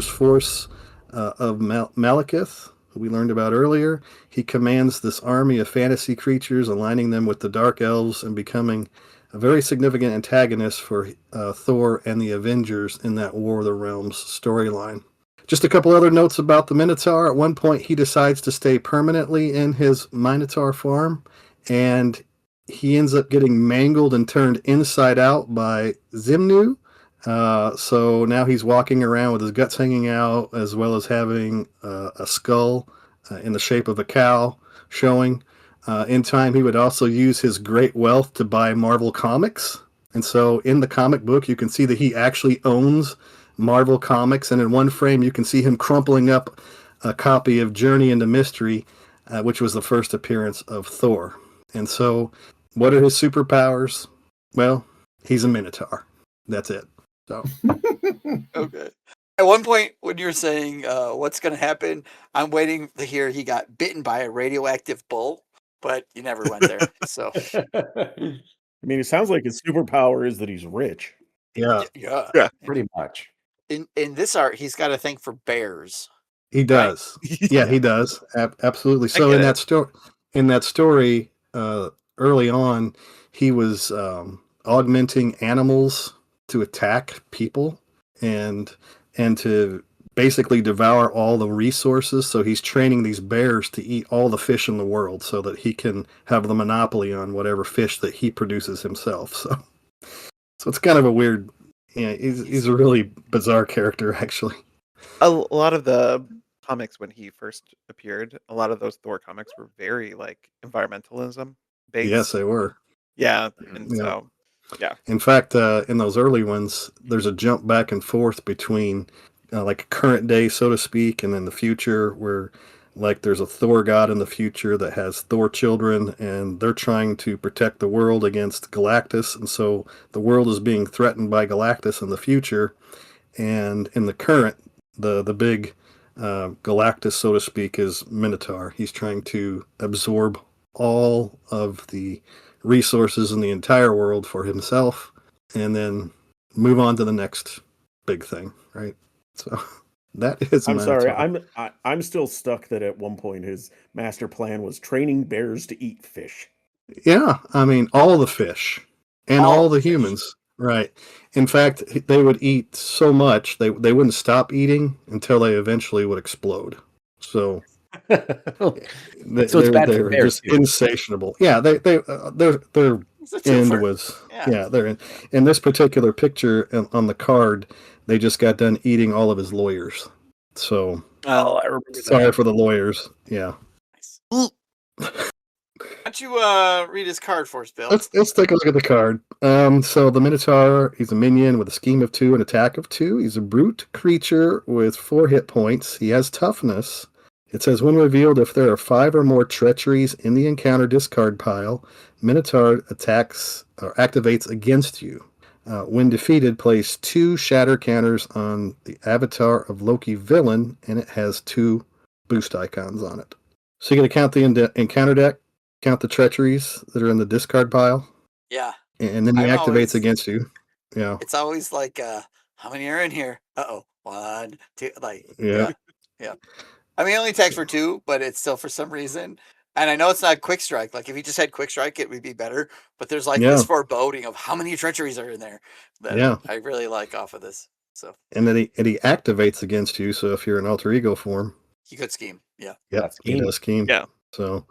force of Malekith, who we learned about earlier. He commands this army of fantasy creatures, aligning them with the Dark Elves and becoming a very significant antagonist for Thor and the Avengers in that War of the Realms storyline. Just a couple other notes about the Minotaur. At one point, he decides to stay permanently in his Minotaur farm, and he ends up getting mangled and turned inside out by Zimnu. So now he's walking around with his guts hanging out, as well as having a skull in the shape of a cow showing. In time, he would also use his great wealth to buy Marvel Comics. And so in the comic book, you can see that he actually owns Marvel Comics. And in one frame, you can see him crumpling up a copy of Journey into Mystery, which was the first appearance of Thor. And so what are his superpowers? Well, he's a Minotaur. That's it. So Okay. At one point, when you're saying what's going to happen, I'm waiting to hear he got bitten by a radioactive bull, but you never went there. So, I mean, it sounds like his superpower is that he's rich. yeah, yeah. Pretty much. In this art, he's got a thing for bears. he does. Yeah, he does. Absolutely. So get in it. that story, early on, he was augmenting animals to attack people and to basically devour all the resources. So he's training these bears to eat all the fish in the world so that he can have the monopoly on whatever fish that he produces himself. So it's kind of a weird, he's a really bizarre character, actually. A lot of the comics when he first appeared. A lot of those Thor comics were very like environmentalism based. Yes, they were. Yeah, and Yeah. so yeah. In fact, in those early ones, there's a jump back and forth between like current day, so to speak, and then the future, where like there's a Thor god in the future that has Thor children, and they're trying to protect the world against Galactus, and so the world is being threatened by Galactus in the future, and in the current, the big Galactus, so to speak, is Minotaur. He's trying to absorb all of the resources in the entire world for himself, and then move on to the next big thing, right? So that is I'm sorry. Minotaur. I'm still stuck that at one point his master plan was training bears to eat fish. Yeah, I mean all the fish and All all the the fish. humans, right? In fact, they would eat so much they wouldn't stop eating until they eventually would explode. So So it's bad they for were bears just too. insatiable. Yeah, their It's a end twofer. was Yeah. they're in this particular picture on the card. They just got done eating all of his lawyers. So Oh, I remember sorry that. for the lawyers. Yeah, Nice. Why don't you read his card for us, Bill? let's take a look at the card. So the Minotaur, he's a minion with a scheme of 2 and attack of 2. He's a brute creature with 4 hit points. He has toughness. It says when revealed, if there are 5 or more treacheries in the encounter discard pile, Minotaur attacks or activates against you. When defeated, place 2 shatter counters on the avatar of Loki villain, and it has 2 boost icons on it. So you're going to count the encounter deck, count the treacheries that are in the discard pile, Yeah. and then he I'm activates always- against you. Yeah. It's always like, how many are in here? 1, 2, like, Yeah. yeah. I mean, it only attacks for 2, but it's still for some reason. And I know it's not quick strike. Like if he just had quick strike, it would be better. But there's like this foreboding of how many treacheries are in there that I really like off of this. So And then he activates against you. So if you're an alter ego form, he could scheme. Yeah. yep, he does scheme. Yeah. So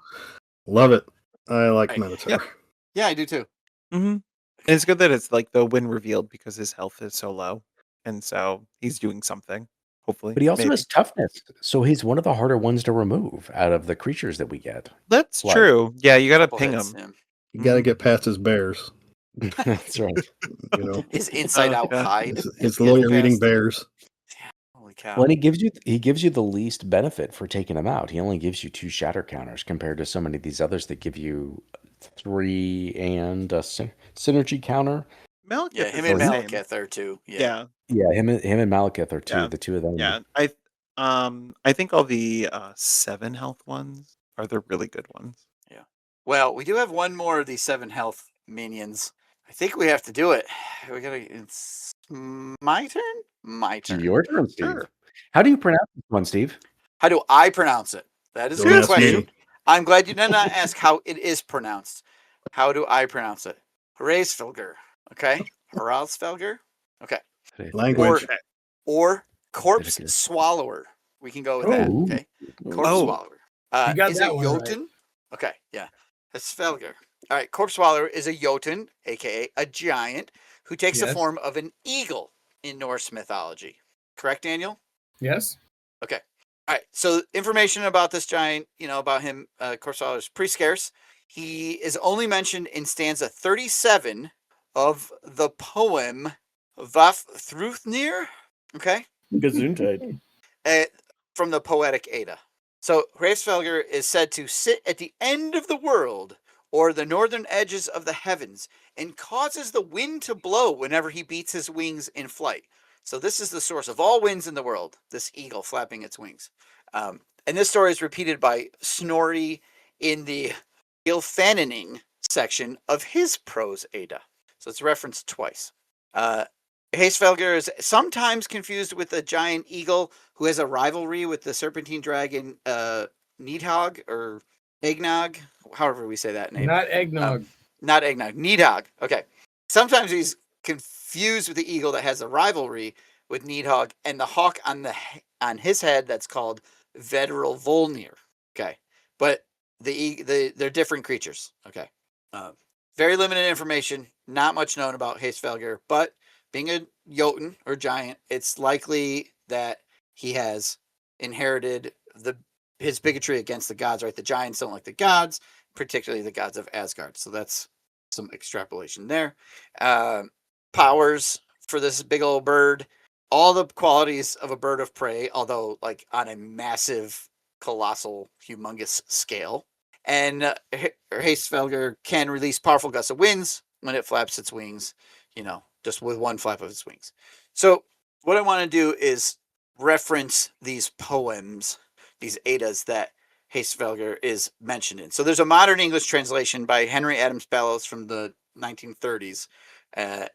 love it. I like Right. Minotaur. Yeah, I do too. Mm-hmm. And it's good that it's like the when revealed because his health is so low, and so he's doing something. Hopefully, But he also maybe. has toughness, so he's one of the harder ones to remove out of the creatures that we get. That's Like- true. Yeah, you gotta Couple ping hits, him. yeah. You got to get past his bears. That's right. You know, His inside out yeah. hide. his lawyer eating bears. Holy cow. Well, and he gives you the least benefit for taking him out. He only gives you 2 shatter counters compared to so many of these others that give you 3 and a synergy counter. Malekith Yeah, is him the and same. Malekith are 2. Yeah, Yeah, him and Malekith are 2. Yeah. The 2 of them. yeah. I think all the 7 health ones are the really good ones. Well, we do have one more of these 7 health minions. I think we have to do it. It's my turn? My It's turn. your turn, Steve. Sure. How do you pronounce this one, Steve? How do I pronounce it? That is a Don't good ask question. me. I'm glad you did not ask how it is pronounced. How do I pronounce it? Hraesvelgr. Okay? Hraesvelgr. Okay. Language. Or Corpse Ridiculous. Swallower. We can go with that. Oh. Okay. Corpse Oh. Swallower. You got is that a one right. Jotun. Okay, yeah. That's Svelger. All right, Corpse Swallower is a Jotun, aka a giant, who takes the Yes. form of an eagle in Norse mythology. Correct, Daniel? Yes. Okay. All right. So information about this giant, about him, Corpse Swallower, is pretty scarce. He is only mentioned in stanza 37 of the poem Vafthrûdnir. Okay. Gesundheit. From the Poetic Edda. So Hraesvelgr is said to sit at the end of the world or the northern edges of the heavens and causes the wind to blow whenever he beats his wings in flight. So this is the source of all winds in the world, this eagle flapping its wings. And this story is repeated by Snorri in the Gylfaginning section of his prose Edda. So it's referenced twice. Hraesvelgr is sometimes confused with a giant eagle who has a rivalry with the serpentine dragon Nidhogg or Eggnog, however we say that name. Not eggnog. Not Eggnog, Nidhogg. Okay. Sometimes he's confused with the eagle that has a rivalry with Nidhogg and the hawk on his head that's called Vedral Volnir. Okay. But they're different creatures. Okay. Very limited information, not much known about Hraesvelgr, but being a Jotun or giant, it's likely that he has inherited his bigotry against the gods, right? The giants don't like the gods, particularly the gods of Asgard. So that's some extrapolation there. Powers for this big old bird, all the qualities of a bird of prey, although like on a massive, colossal, humongous scale. And Hastefelger can release powerful gusts of winds when it flaps its wings, just with one flap of its wings. So what I want to do is reference these poems, these Eddas that Hastefelger is mentioned in. So there's a modern English translation by Henry Adams Bellows from the 1930s.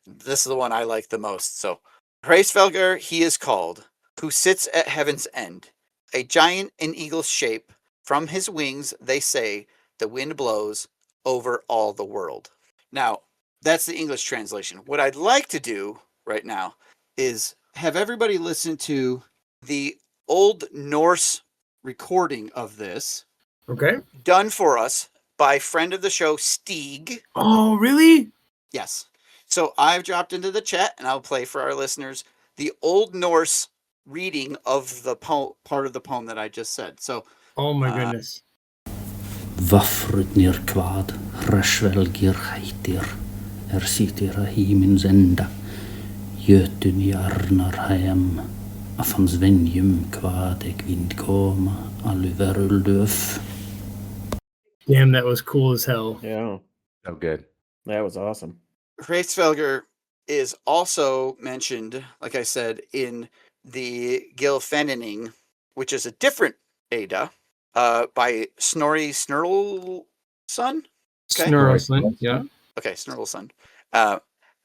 This is the one I like the most. So Hastefelger he is called, who sits at heaven's end, a giant in eagle's shape. From his wings, they say, the wind blows over all the world. Now, that's the English translation. What I'd like to do right now is have everybody listen to the Old Norse recording of this. Okay. Done for us by friend of the show, Stieg. Oh, really? Yes. So I've dropped into the chat, and I'll play for our listeners the Old Norse reading of the part of the poem that I just said. So, oh my goodness. Vaffrutnir kvad, hræsvelgir hættir, sittir að hímins enda, jötun í arnar hæm, af hans venjum kvad vind koma, alveröldöf. Damn, that was cool as hell. Yeah, So good. that was awesome. Hraesvelgr is also mentioned, like I said, in the Gylfaginning, which is a different Edda, by Snorri Snurlson. Okay. Snurlson, yeah. Okay, Snurlson.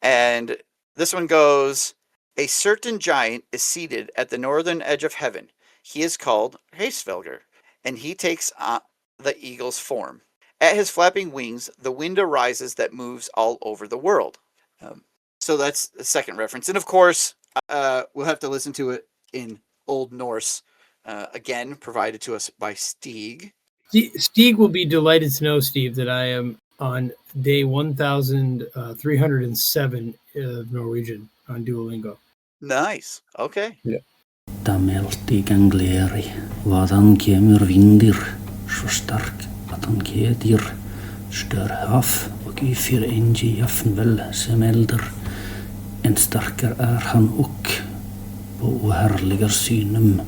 And this one goes, a certain giant is seated at the northern edge of heaven. He is called Hraesvelgr, and he takes the eagle's form. At his flapping wings, the wind arises that moves all over the world. So that's the second reference. And of course, we'll have to listen to it in Old Norse, again, provided to us by Stieg. Stieg will be delighted to know, Steve, that I am on day 1,307 of Norwegian on Duolingo. Nice. Okay. Damelti gangleri, vad han kemur vindir, så stark att han kedir, stör haf och yfir engi jafnvel sem elder, en starkar han och på oherligar synum,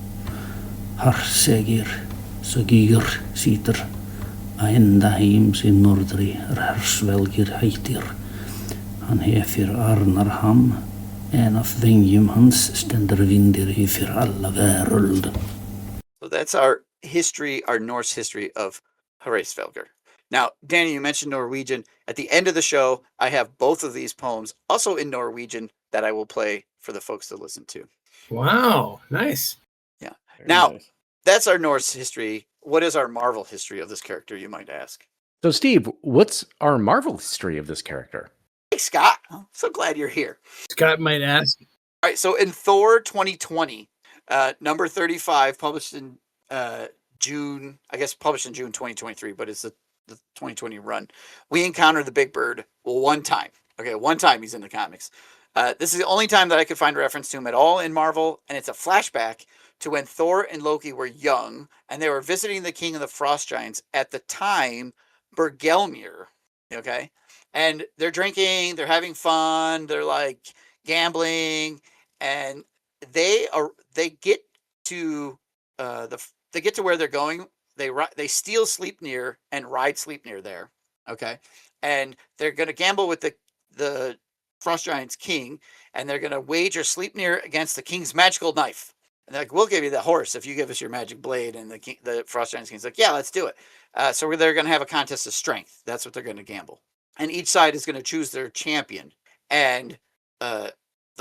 har segir, så gyr sitter, a enda heim sin nordri Hraesvelgr heitir, han hefir arnar ham, en af vengjum hans stender vindir yfir alla veröld. So that's our history, our Norse history of Hraesvelgr. Now, Danny, you mentioned Norwegian. At the end of the show, I have both of these poems also in Norwegian that I will play for the folks to listen to. Wow, nice. Very Now, nice. That's our Norse history. What is our Marvel history of this character, you might ask? So, Steve, what's our Marvel history of this character? Hey, Scott. I'm so glad you're here. Scott might ask. All right, so in Thor 2020, number 35, published in June, I guess published in June 2023, but it's the 2020 run, we encounter the Big Bird one time. Okay, one time he's in the comics. This is the only time that I could find reference to him at all in Marvel, and it's a flashback to when Thor and Loki were young, and they were visiting the King of the Frost Giants at the time, Bergelmir. Okay, and they're drinking, they're having fun, they're like gambling, and they get to they get to where they're going. They steal Sleipnir and ride Sleipnir there. Okay, and they're gonna gamble with the Frost Giants king, and they're gonna wager Sleipnir against the king's magical knife. And they're like, we'll give you the horse if you give us your magic blade. And the Frost Giants king's like, yeah, let's do it. So they're going to have a contest of strength. That's what they're going to gamble. And each side is going to choose their champion. And the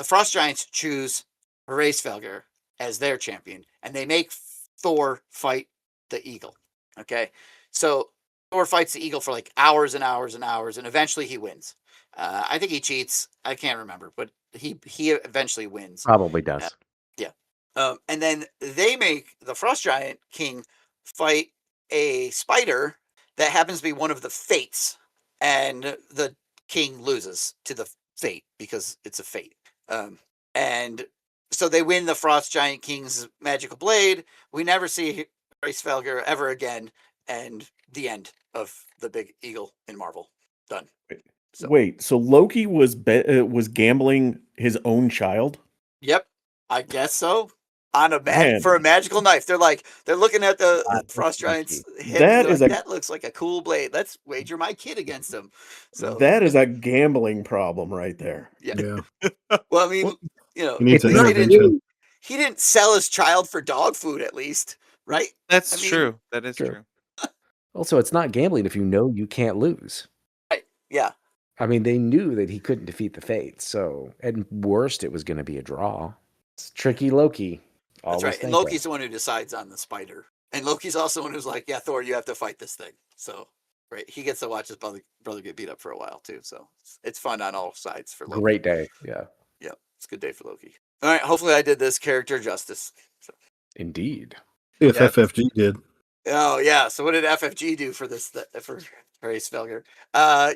Frost Giants choose Hraesvelgr as their champion. And they make Thor fight the eagle. Okay. So Thor fights the eagle for like hours and hours and hours. And eventually he wins. I think he cheats. I can't remember. But he eventually wins. Probably does. And then they make the Frost Giant King fight a spider that happens to be one of the fates. And the king loses to the fate because it's a fate. And So they win the Frost Giant King's magical blade. We never see Svelger ever again, and the end of the big eagle in Marvel. Done. So, Wait, so Loki was gambling his own child? yep, I guess so. On a Man. for a magical knife, they're looking at the Not Frost Giant's Loki. hip, and That they're is like, a that looks like a cool blade. Let's wager my kid against him. So that is a gambling problem right there. yeah. Yeah. Well, I mean, Well, you know, He needs at an least intervention. he didn't sell his child for dog food, at least, right? That's I mean, true. That is True. true. Also, it's not gambling if you know you can't lose. Right. Yeah. I mean, they knew that he couldn't defeat the Fates, so at worst, it was going to be a draw. It's tricky Loki. That's Always right. And think that. Loki's the one who decides on the spider. And Loki's also the one who's like, yeah, Thor, you have to fight this thing. So, right. He gets to watch his brother get beat up for a while, too. So it's fun on all sides for Loki. Great day. Yeah, Yeah. It's a good day for Loki. All right. Hopefully I did this character justice. So, indeed. If Yeah. FFG did. oh, yeah. So what did FFG do for this, for Trace Felger?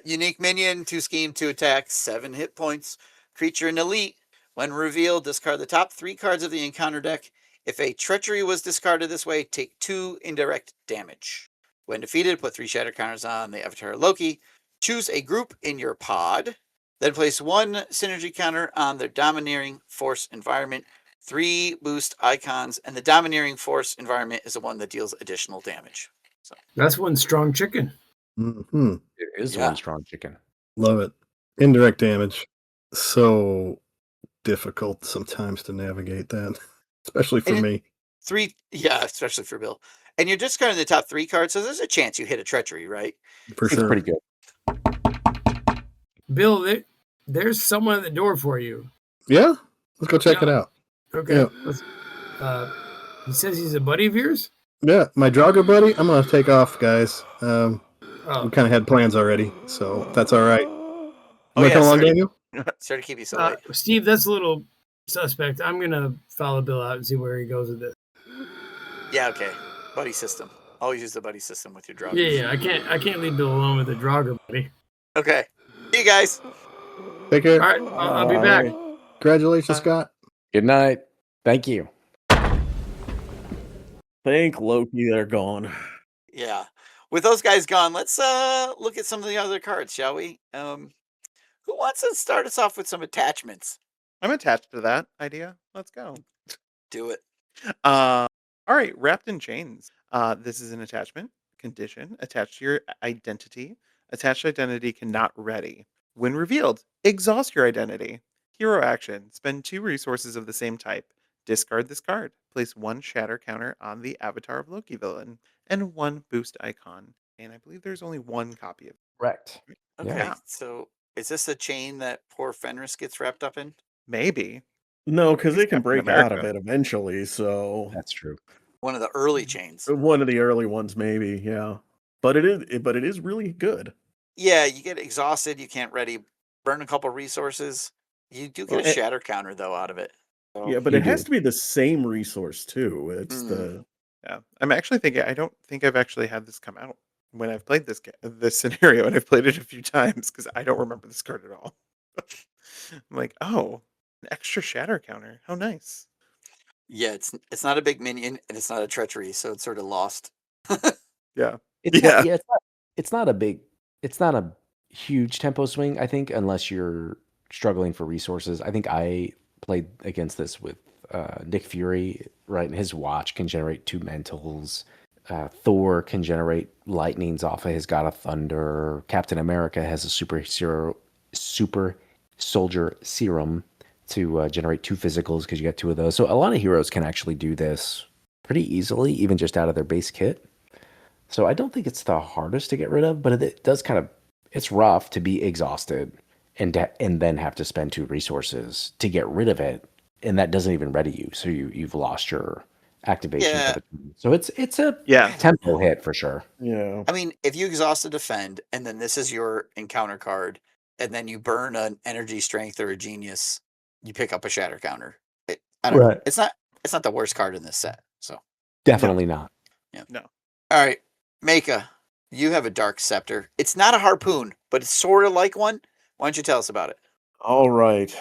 Unique minion, 2 scheme, 2 attack, 7 hit points. Creature and elite. When revealed, discard the top 3 cards of the encounter deck. If a treachery was discarded this way, take 2 indirect damage. When defeated, put 3 shatter counters on the avatar of Loki. Choose a group in your pod. Then place 1 synergy counter on their domineering force environment. 3 boost icons, and the domineering force environment is the one that deals additional damage. So That's one strong chicken. Hmm. It is Yeah. one strong chicken. Love it. Indirect damage. So difficult sometimes to navigate that, especially for And me. 3, yeah, especially for Bill. And you're discarding the top 3 cards, so there's a chance you hit a treachery, right? For It's sure. pretty good. Bill, there's someone at the door for you. Yeah. Let's go check Yeah. it out. Okay. Yeah. He says he's a buddy of yours? Yeah. My Draugr buddy, I'm going to take off, guys. Oh, We kind of had plans already, so that's all right. Oh, Am I yeah, coming along, sorry. Daniel? Sorry to keep you so late. Steve, that's a little suspect. I'm going to follow Bill out and see where he goes with this. Yeah, okay. Buddy system. Always use the buddy system with your drugs. Yeah. I can't leave Bill alone with the Draugr buddy. Okay. See you guys. Take care. All right, I'll be back. Congratulations, Scott. Good night. Thank you. Thank Loki, they're gone. Yeah. With those guys gone, let's look at some of the other cards, shall we? Who wants to start us off with some attachments? I'm attached to that idea. Let's go. Do it. All right, wrapped in chains. This is an attachment condition attached to your identity. Attached identity cannot ready. When revealed, exhaust your identity. Hero action. Spend 2 resources of the same type. Discard this card. Place 1 shatter counter on the avatar of Loki villain and 1 boost icon. And I believe there's only 1 copy of it. Correct. Okay. Yeah. So is this a chain that poor Fenris gets wrapped up in? Maybe. No, because He's they can Captain break out of America. it eventually. So That's true. One of the early chains. one of the early ones, maybe, yeah. But it is really good. Yeah, you get exhausted. You can't ready. Burn a couple resources. You do get Well, a shatter counter, though, out of it. So, Yeah, but You it has do. to be the same resource too. It's the Yeah. I'm actually thinking I don't think I've actually had this come out when I've played this scenario, and I've played it a few times because I don't remember this card at all. I'm like, oh, an extra shatter counter. How nice. yeah, it's not a big minion, and it's not a treachery, so it's sort of lost. Yeah. It's Yeah. not, yeah, it's not a big, it's not a huge tempo swing, I think, unless you're struggling for resources. I think I played against this with Nick Fury, right? And his watch can generate 2 mentals. Thor can generate lightnings off of his God of Thunder. Captain America has a super soldier serum to generate 2 physicals because you got 2 of those. So a lot of heroes can actually do this pretty easily, even just out of their base kit. So I don't think it's the hardest to get rid of, but it does kind of, it's rough to be exhausted and then have to spend 2 resources to get rid of it, and that doesn't even ready you. So you've lost your activation Yeah. for the team. So it's a Yeah. tempo hit for sure. yeah. I mean, if you exhaust a defend, and then this is your encounter card, and then you burn an energy strength or a genius, you pick up a shatter counter. I don't know. Right. It's not the worst card in this set. So Definitely not. No. all right, Maka, you have a dark scepter. It's not a harpoon, but it's sort of like one. Why don't you tell us about it? All right.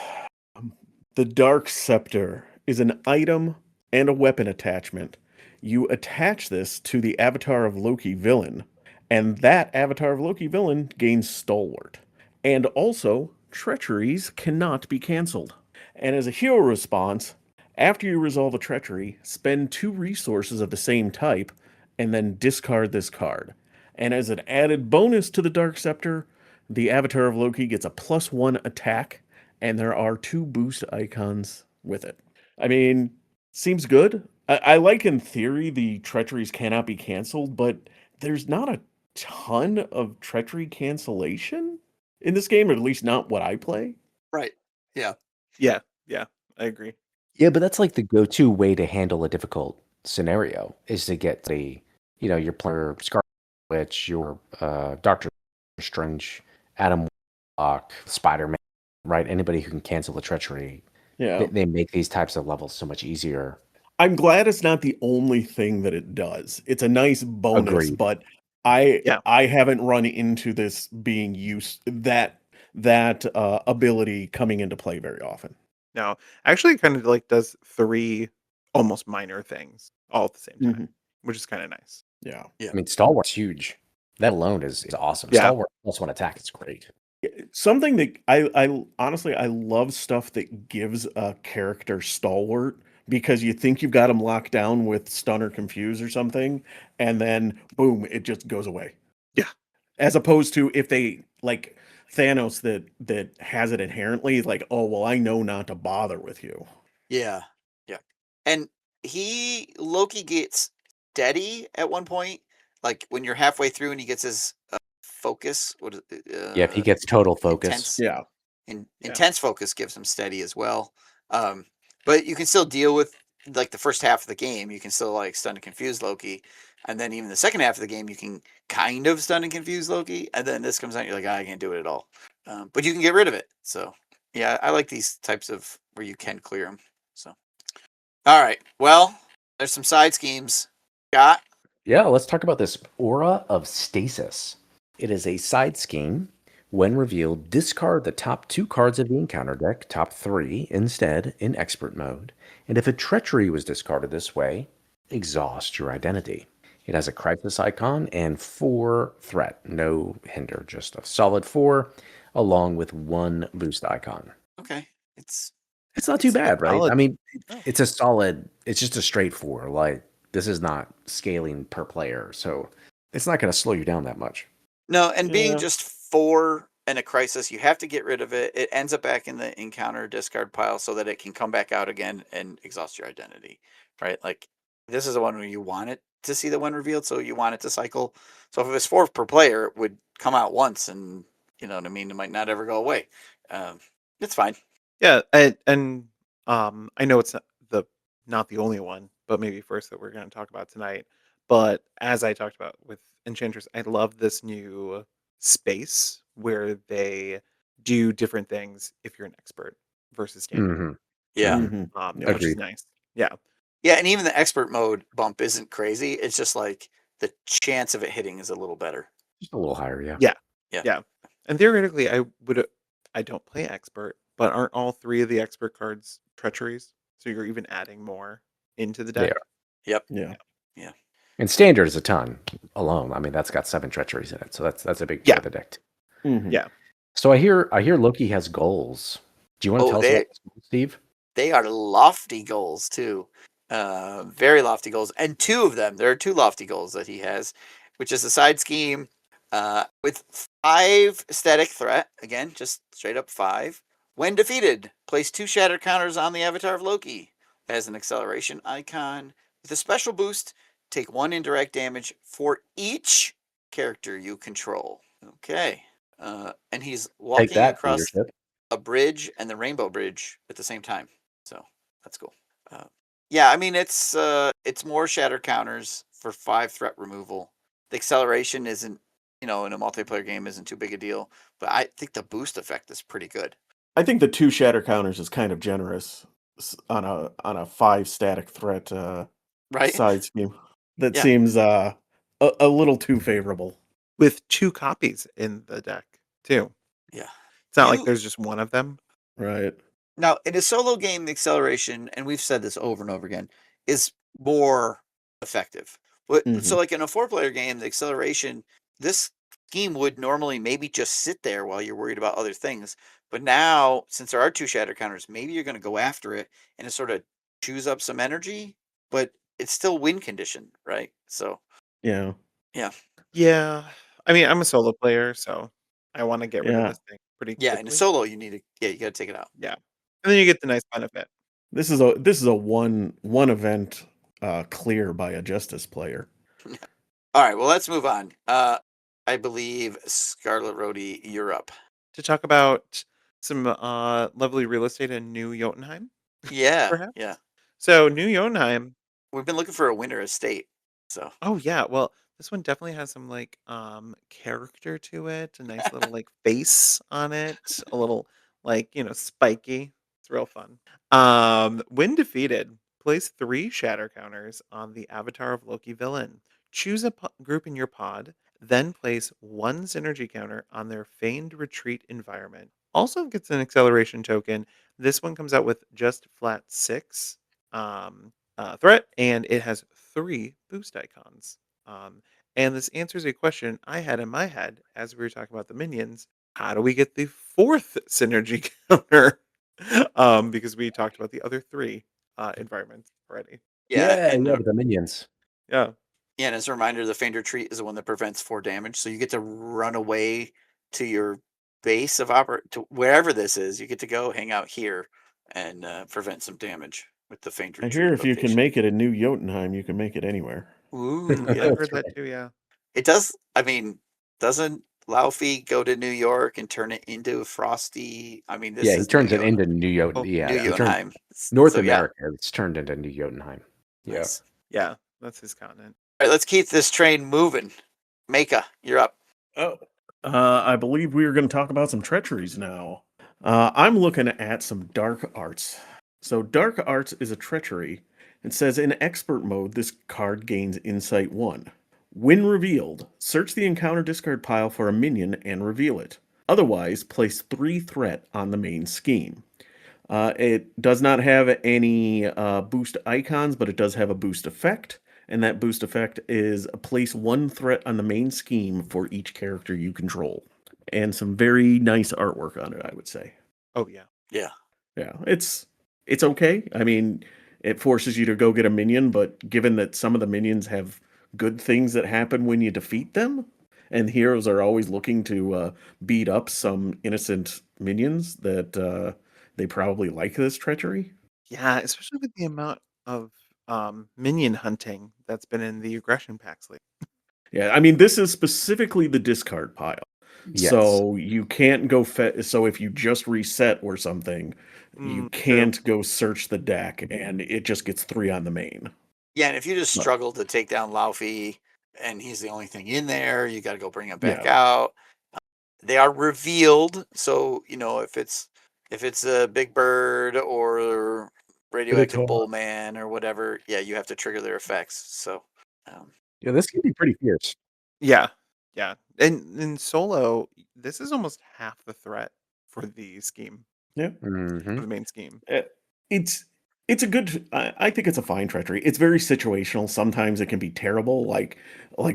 The Dark Scepter is an item and a weapon attachment. You attach this to the avatar of Loki villain, and that avatar of Loki villain gains Stalwart. And also, treacheries cannot be canceled. And as a hero response, after you resolve a treachery, spend 2 resources of the same type, and then discard this card. And as an added bonus to the Dark Scepter, the avatar of Loki gets a +1 attack, and there are 2 boost icons with it. I mean, seems good. I like in theory the treacheries cannot be canceled, but there's not a ton of treachery cancellation in this game, or at least not what I play. Right. Yeah. Yeah, I agree. Yeah, but that's like the go-to way to handle a difficult scenario is to get your player Scarlet Witch, your Doctor Strange, Adam Warlock, Spider-Man, right? Anybody who can cancel the treachery. Yeah. They make these types of levels so much easier. I'm glad it's not the only thing that it does. It's a nice bonus, Agreed. but I Yeah. haven't run into this being used that ability coming into play very often. No, actually, it kind of like does 3 almost minor things all at the same time, which is kind of nice. Yeah. Yeah. I mean, Stalwart's huge. That alone is awesome. Yeah. Stalwart +1 attack is great. Something that I honestly I love stuff that gives a character stalwart, because you think you've got them locked down with stun or confuse or something, and then boom, it just goes away. Yeah. As opposed to if they like Thanos that has it inherently, like, oh well, I know not to bother with you. Yeah. And Loki gets steady at one point, like when you're halfway through and he gets his focus. What is it? Yeah, if he gets total focus. Intense. Yeah. Intense focus gives him steady as well. But you can still deal with like the first half of the game. You can still like stun and confuse Loki, and then even the second half of the game, you can kind of stun and confuse Loki, and then this comes out, you're like, I can't do it at all. But you can get rid of it. So yeah, I like these types of where you can clear them. So all right, well, there's some side schemes. Scott. Yeah, let's talk about this Aura of Stasis. It is a side scheme. When revealed, discard the top 2 cards of the encounter deck, top 3, instead in expert mode. And if a treachery was discarded this way, exhaust your identity. It has a crisis icon and 4 threat. No hinder, just a solid 4, along with 1 boost icon. Okay, It's not too bad, right? solid. I mean, No. it's a solid, it's just a straight 4. Like, this is not scaling per player, so it's not going to slow you down that much. No, and being Yeah. just 4 and a crisis, you have to get rid of it. It ends up back in the encounter discard pile so that it can come back out again and exhaust your identity, right? Like this is the one where you want it to see the one revealed, so you want it to cycle. So if it was 4 per player, it would come out once, and you know what I mean. It might not ever go away. It's fine. Yeah, and I know it's not the only one, but maybe first that we're going to talk about tonight. But as I talked about with Enchantress, I love this new space where they do different things if you're an expert versus standard. Mm-hmm. Yeah, Which is Agreed. nice. Yeah. yeah, and even the expert mode bump isn't crazy. It's just like the chance of it hitting is a little better. Just a little higher, yeah. Yeah. And theoretically, I don't play expert, but aren't all 3 of the expert cards treacheries? So you're even adding more into the They deck. are. Yep. Yeah. And standard is a ton alone. I mean, that's got 7 treacheries in it, so that's a big part Yeah. of the deck. Mhm. Yeah. So I hear Loki has goals. Do you want to tell us about this, Steve? They are lofty goals too. Very lofty goals. And 2 of them, there are 2 lofty goals that he has, which is a side scheme with 5 static threat. Again, just straight up 5. When defeated, place 2 shatter counters on the avatar of Loki. It has an acceleration icon. With a special boost, take 1 indirect damage for each character you control. Okay. And he's walking Take that, across leadership. a bridge and the Rainbow Bridge at the same time. So that's cool. Yeah, I mean it's more shatter counters for 5 threat removal. The acceleration isn't, in a multiplayer game isn't too big a deal, but I think the boost effect is pretty good. I think the 2 shatter counters is kind of generous on a 5 static threat Right? side scheme. That Yeah. seems a little too favorable. With 2 copies in the deck, too. Yeah. It's not like You- there's just one of them. Right. Now, in a solo game, the acceleration, and we've said this over and over again, is more effective. So, Mhm. like in a 4-player game, the acceleration, this scheme would normally maybe just sit there while you're worried about other things. But now, since there are 2 shatter counters, maybe you're going to go after it and it sort of chews up some energy, but it's still win condition, right? So, Yeah. yeah. Yeah. I mean, I'm a solo player, so I want to get rid of Yeah. this thing pretty Yeah, in a quickly. solo, you need to, yeah, you got to take it out. Yeah. And then you get the nice benefit. This is a one event clear by a Justice player. All right, well, let's move on. I believe Scarlet Rhodey, you're up. To talk about some lovely real estate in New Jotunheim, Yeah, perhaps. yeah. So New Jotunheim. We've been looking for a winter estate. So Oh yeah, well, this one definitely has some like character to it, a nice little like face on it, a little like, spiky. It's real fun. When defeated, place 3 shatter counters on the avatar of Loki villain. Choose a group in your pod, then place 1 synergy counter on their feigned retreat environment. Also gets an acceleration token. This one comes out with just flat 6. Threat, and it has 3 boost icons. Um, and this answers a question I had in my head as we were talking about the minions. How do we get the 4th synergy counter? Because we talked about the other 3 environments already. yeah, and with the minions. Yeah. yeah, and as a reminder, the Feigned Retreat is the one that prevents 4 damage. So you get to run away to your base of to wherever this is. You get to go hang out here and prevent some damage with the Feigned I Retreat hear if you can location. make it in New Jotunheim, you can make it anywhere. Ooh, Yeah, yeah. I've heard that too. Yeah. It does. I mean, doesn't Laufey go to New York and turn it into Frosty? I mean, this Yeah, he is turns New it into New Jotun. Oh, Yeah, New he turns Jotunheim. North So yeah, America. It's turned into New Jotunheim. Yeah. nice. Yeah, that's his continent. All right, let's keep this train moving. Maka, you're up. Oh, I believe we are going to talk about some treacheries now. I'm looking at some dark arts. So dark arts is a treachery. It says in expert mode, this card gains insight 1. When revealed, search the encounter discard pile for a minion and reveal it. Otherwise, place 3 threat on the main scheme. It does not have any boost icons, but it does have a boost effect. And that boost effect is place 1 threat on the main scheme for each character you control. And some very nice artwork on it, I would say. Oh yeah. Yeah. Yeah, it's okay. I mean, it forces you to go get a minion, but given that some of the minions have good things that happen when you defeat them, and heroes are always looking to beat up some innocent minions, that they probably like this treachery. Yeah, especially with the amount of minion hunting that's been in the aggression packs lately. Yeah, I mean, this is specifically the discard pile. Yes. So you can't go so if you just reset or something, you True. can't go search the deck and it just gets 3 on the main. Yeah, and if you just But- struggle to take down Laufey and he's the only thing in there, you got to go bring him back Yeah. out. They are revealed, so if it's a Big Bird or Radioactive Hawk. Bullman or whatever, yeah, you have to trigger their effects. So, Yeah, this can be pretty fierce. Yeah. Yeah. And in solo, this is almost half the threat for the scheme, Yeah. for Mm-hmm. the main scheme. It's a good. I think it's a fine treachery. It's very situational. Sometimes it can be terrible. Like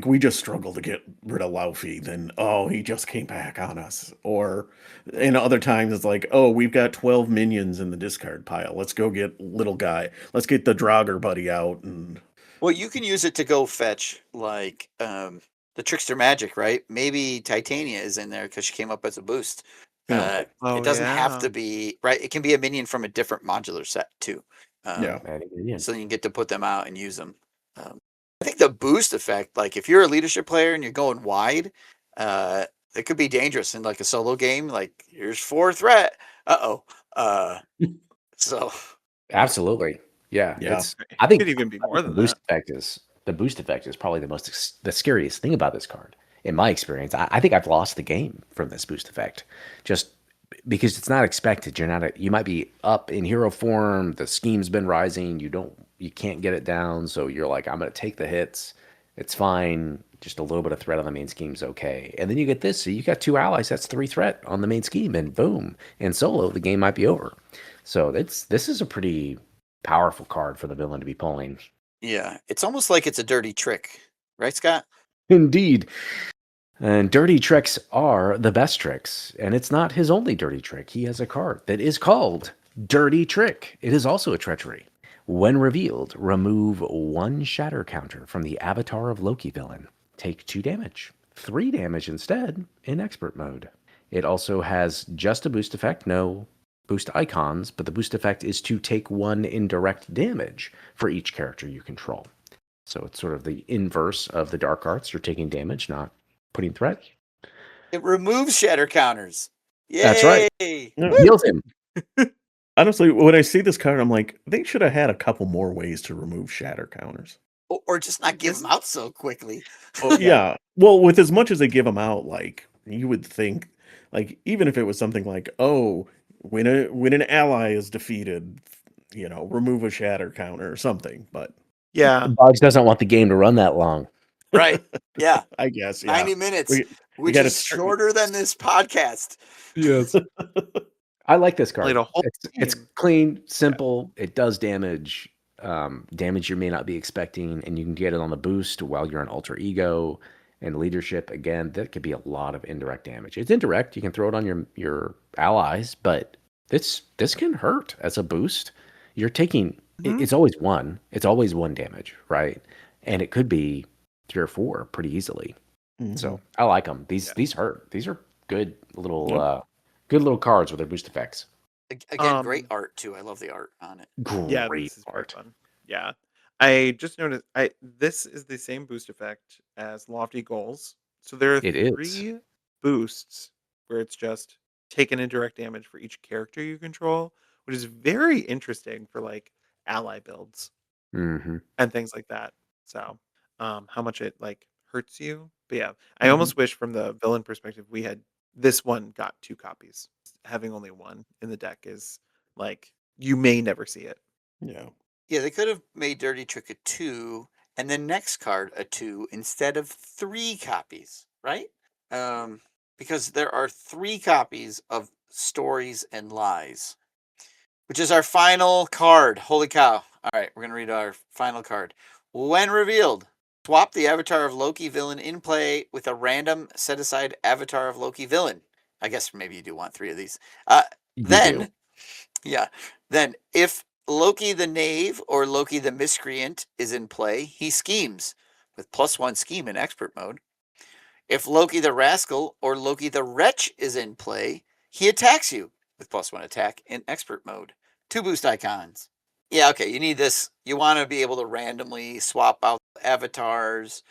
we just struggle to get rid of Laufey. Then he just came back on us. Or in other times it's like we've got 12 minions in the discard pile. Let's go get little guy. Let's get the Draugr buddy out and. well, you can use it to go fetch like the Trickster Magic, right? Maybe Titania is in there because she came up as a boost. Yeah. It doesn't have yeah. to be right. It can be a minion from a different modular set too. Yeah. So you can get to put them out and use them. I think the boost effect, like if you're a leadership player and you're going wide, it could be dangerous in like a solo game. Like here's 4 threat. So Absolutely. Yeah. Yeah. It's. I think Could even be more than the boost that. effect is probably the scariest thing about this card in my experience. I think I've lost the game from this boost effect, just because it's not expected. You might be up in hero form. The scheme's been rising. You can't get it down. So you're like, I'm going to take the hits. It's fine. Just a little bit of threat on the main scheme's okay. And then you get this. So you got 2 allies. That's 3 threat on the main scheme. And boom. In solo, the game might be over. So this is a pretty powerful card for the villain to be pulling. Yeah, it's almost like it's a dirty trick, right, Scott? Indeed. And dirty tricks are the best tricks. And it's not his only dirty trick. He has a card that is called Dirty Trick. It is also a treachery. When revealed, remove 1 shatter counter from the avatar of Loki villain. Take 2 damage. 3 damage instead in expert mode. It also has just a boost effect, no boost icons, but the boost effect is to take 1 indirect damage for each character you control. So it's sort of the inverse of the dark arts. You're taking damage, not putting threat. It removes shatter counters. Yay! That's right. Yeah. Heals him. Honestly, when I see this card, I'm like, they should have had a couple more ways to remove shatter counters. Or just not give them out so quickly. Oh, yeah. Well, with as much as they give them out, like, you would think, like, even if it was something like, oh, when an ally is defeated, remove a shatter counter or something. But Yeah. Bugs doesn't want the game to run that long. Right. Yeah. I guess, yeah. 90 minutes, which gotta is start- shorter than this podcast. Yes. I like this card. Played a whole It's game. clean, simple. It does damage, damage you may not be expecting, and you can get it on the boost while you're on alter ego and leadership. Again, that could be a lot of indirect damage. It's indirect. You can throw it on your allies, but this can hurt as a boost. You're taking it's always 1. It's always 1 damage, right? And it could be 3 or 4 pretty easily. Mhm. So I like them. These hurt. These are good little cards with their boost effects. Again, great art too. I love the art on it. Yeah, Great this is very art. fun. Yeah. I just noticed this is the same boost effect as Lofty Goals. So there are It is. 3 boosts where it's just take an indirect damage for each character you control, which is very interesting for like ally builds Mm-hmm. and things like that. So how much it like hurts you. But yeah, I almost wish from the villain perspective we had this one got 2 copies. Having only 1 in the deck is like you may never see it. Yeah. Yeah, they could have made Dirty Trick a 2 and then next card a 2 instead of 3 copies, right? Because there are 3 copies of Stories and Lies, which is our final card. Holy cow. All right, we're going to read our final card. When revealed, swap the avatar of Loki villain in play with a random set-aside avatar of Loki villain. I guess maybe you do want 3 of these. Then if Loki the Knave or Loki the Miscreant is in play, he schemes with +1 scheme in expert mode. If Loki the Rascal or Loki the Wretch is in play, he attacks you with +1 attack in expert mode. 2 boost icons. Yeah, okay, you need this. You want to be able to randomly swap out avatars,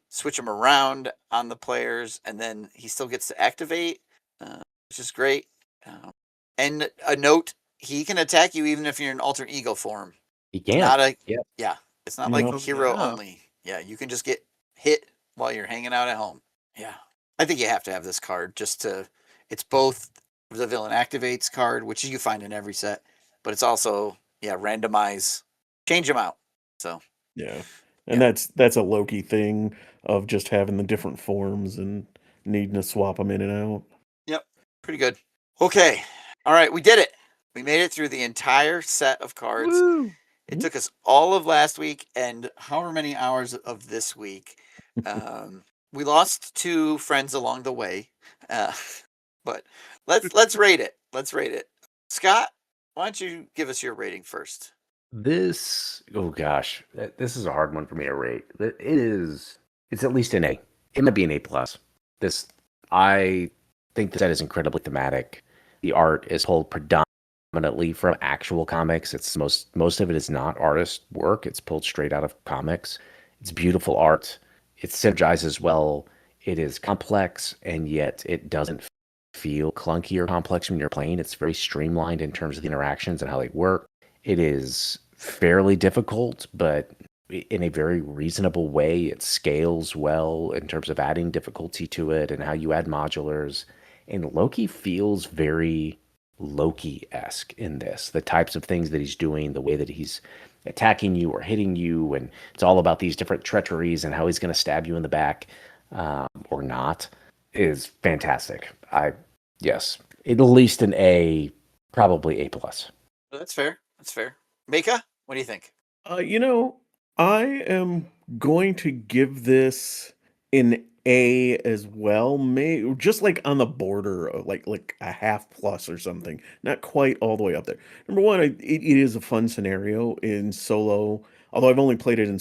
switch them around on the players, and then he still gets to activate, which is great. And a note, he can attack you even if you're in alter ego form. He can. Yeah, it's not like Yeah. hero Yeah. only. Yeah, you can just get hit while you're hanging out at home. Yeah, I think you have to have this card it's both the villain activates card, which you find in every set, but it's also, randomize, change them out. So, Yeah. And that's a Loki thing of just having the different forms and needing to swap them in and out. yep, pretty good. Okay, all right, we did it. We made it through the entire set of cards. Woo! It took us all of last week and however many hours of this week. We lost 2 friends along the way, but let's rate it. Scott, why don't you give us your rating first? This is a hard one for me to rate. It's at least an A. It might be an A+. I think the set is incredibly thematic. The art is pulled predominantly from actual comics. It's most of it is not artist work. It's pulled straight out of comics. It's beautiful art. It synergizes well. It is complex, and yet it doesn't feel clunky or complex when you're playing. It's very streamlined in terms of the interactions and how they work. It is fairly difficult, but in a very reasonable way. It scales well in terms of adding difficulty to it and how you add modulars. And Loki feels very Loki-esque in this. The types of things that he's doing, the way that he's attacking you or hitting you, and it's all about these different treacheries and how he's going to stab you in the back or not, is fantastic. Yes, at least an A, probably A plus. That's fair. That's fair. Mika, what do you think? I am going to give this an A as well, just like on the border of like a half plus or something. Not quite all the way up there. Number one, it is a fun scenario in solo, although I've only played it in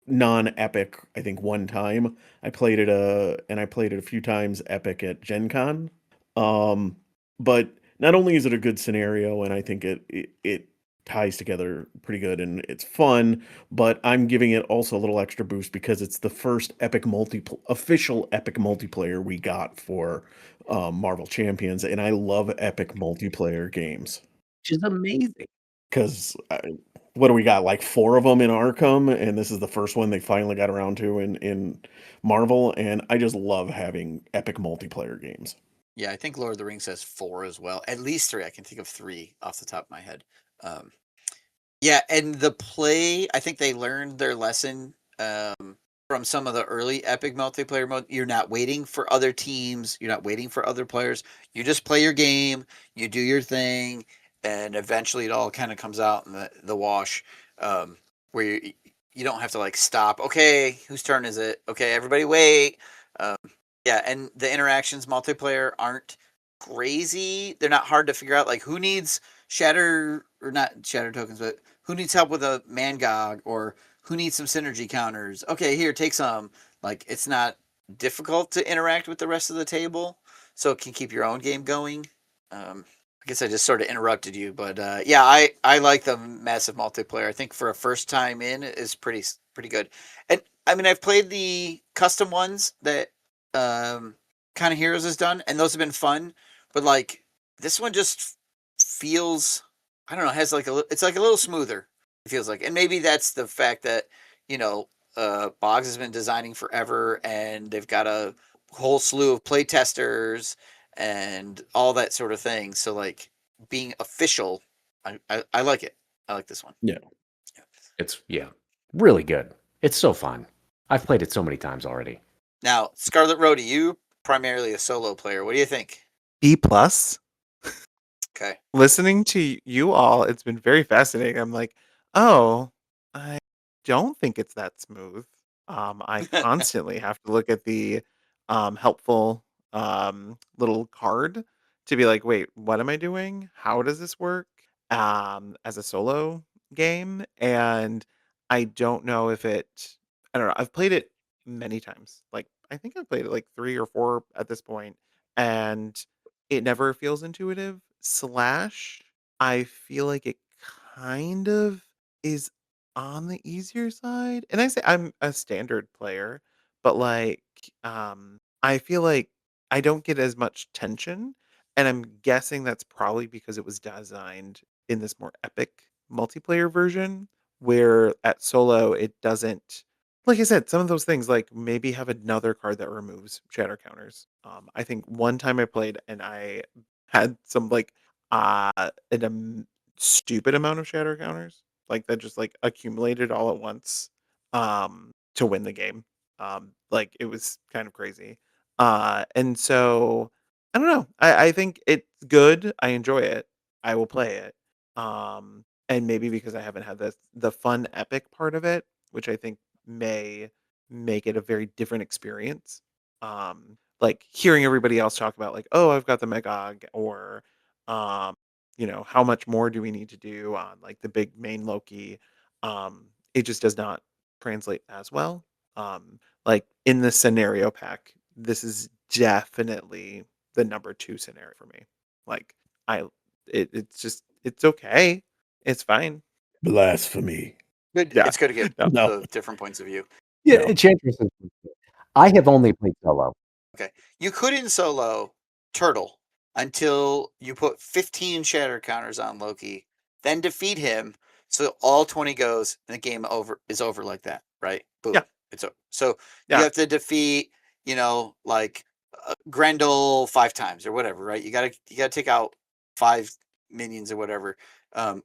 non-epic, I think one time. I played it a few times epic at Gen Con. But not only is it a good scenario, and I think it ties together pretty good and it's fun, but I'm giving it also a little extra boost because it's the first official epic multiplayer we got for Marvel Champions, and I love epic multiplayer games Which is amazing. because what do we got, like 4 of them in Arkham, and this is the first one they finally got around to in Marvel, and I just love having epic multiplayer games. Yeah, I think Lord of the Rings has 4 as well. At least 3. I can think of 3 off the top of my head. Yeah, and the play, I think they learned their lesson from some of the early epic multiplayer mode. You're not waiting for other teams. You're not waiting for other players. You just play your game. You do your thing, and eventually it all kind of comes out in the wash, where you don't have to like stop. Okay, whose turn is it? Okay, everybody wait. Um, yeah, and the interactions multiplayer aren't crazy. They're not hard to figure out. Like who needs shatter or not shatter tokens, but who needs help with a Mangog or who needs some synergy counters? Okay, here, take some. Like it's not difficult to interact with the rest of the table, so it can keep your own game going. I guess I just sort of interrupted you, but yeah, I like the massive multiplayer. I think for a first time in is pretty good. And I mean, I've played the custom ones that kind of Heroes has done, and those have been fun. But like this one just feels, I don't know, has like it's like a little smoother. It feels like, and maybe that's the fact that you know Boggs has been designing forever, and they've got a whole slew of play testers and all that sort of thing. So like being official, I like it. I like this one. Yeah. It's really good. It's so fun. I've played it so many times already. Now, Scarlet Road, you primarily a solo player. What do you think? B plus. Okay. Listening to you all, it's been very fascinating. I'm like, oh, I don't think it's that smooth. I constantly have to look at the helpful little card to be like, wait, what am I doing? How does this work? As a solo game, and I don't know if I don't know. I've played it many times. Like I think I've played it like 3 or 4 at this point, and it never feels intuitive. Slash, I feel like it kind of is on the easier side. And I say I'm a standard player, but like I feel like I don't get as much tension. And I'm guessing that's probably because it was designed in this more epic multiplayer version where at solo it doesn't, like I said, some of those things like maybe have another card that removes shatter counters. I think one time I played and I had some like stupid amount of shatter counters like that just like accumulated all at once to win the game. Like it was kind of crazy. And so I don't know. I think it's good. I enjoy it. I will play it. And maybe because I haven't had the fun epic part of it, which I think may make it a very different experience. Like hearing everybody else talk about like, oh, I've got the Megog, or um, how much more do we need to do on like the big main Loki? It just does not translate as well. Like in the scenario pack, this is definitely the number 2 scenario for me. Like I it's okay. It's fine. Blasphemy. Good. Yeah. It's good to get No. the different points of view. Yeah, No. Enchantress is good. I have only played solo. Okay. You could in solo turtle until you put 15 shatter counters on Loki, then defeat him. So all 20 goes and the game is over like that, right? Boom. Yeah. It's over. So you Yeah. have to defeat, like Grendel 5 times or whatever, right? You gotta take out 5 minions or whatever.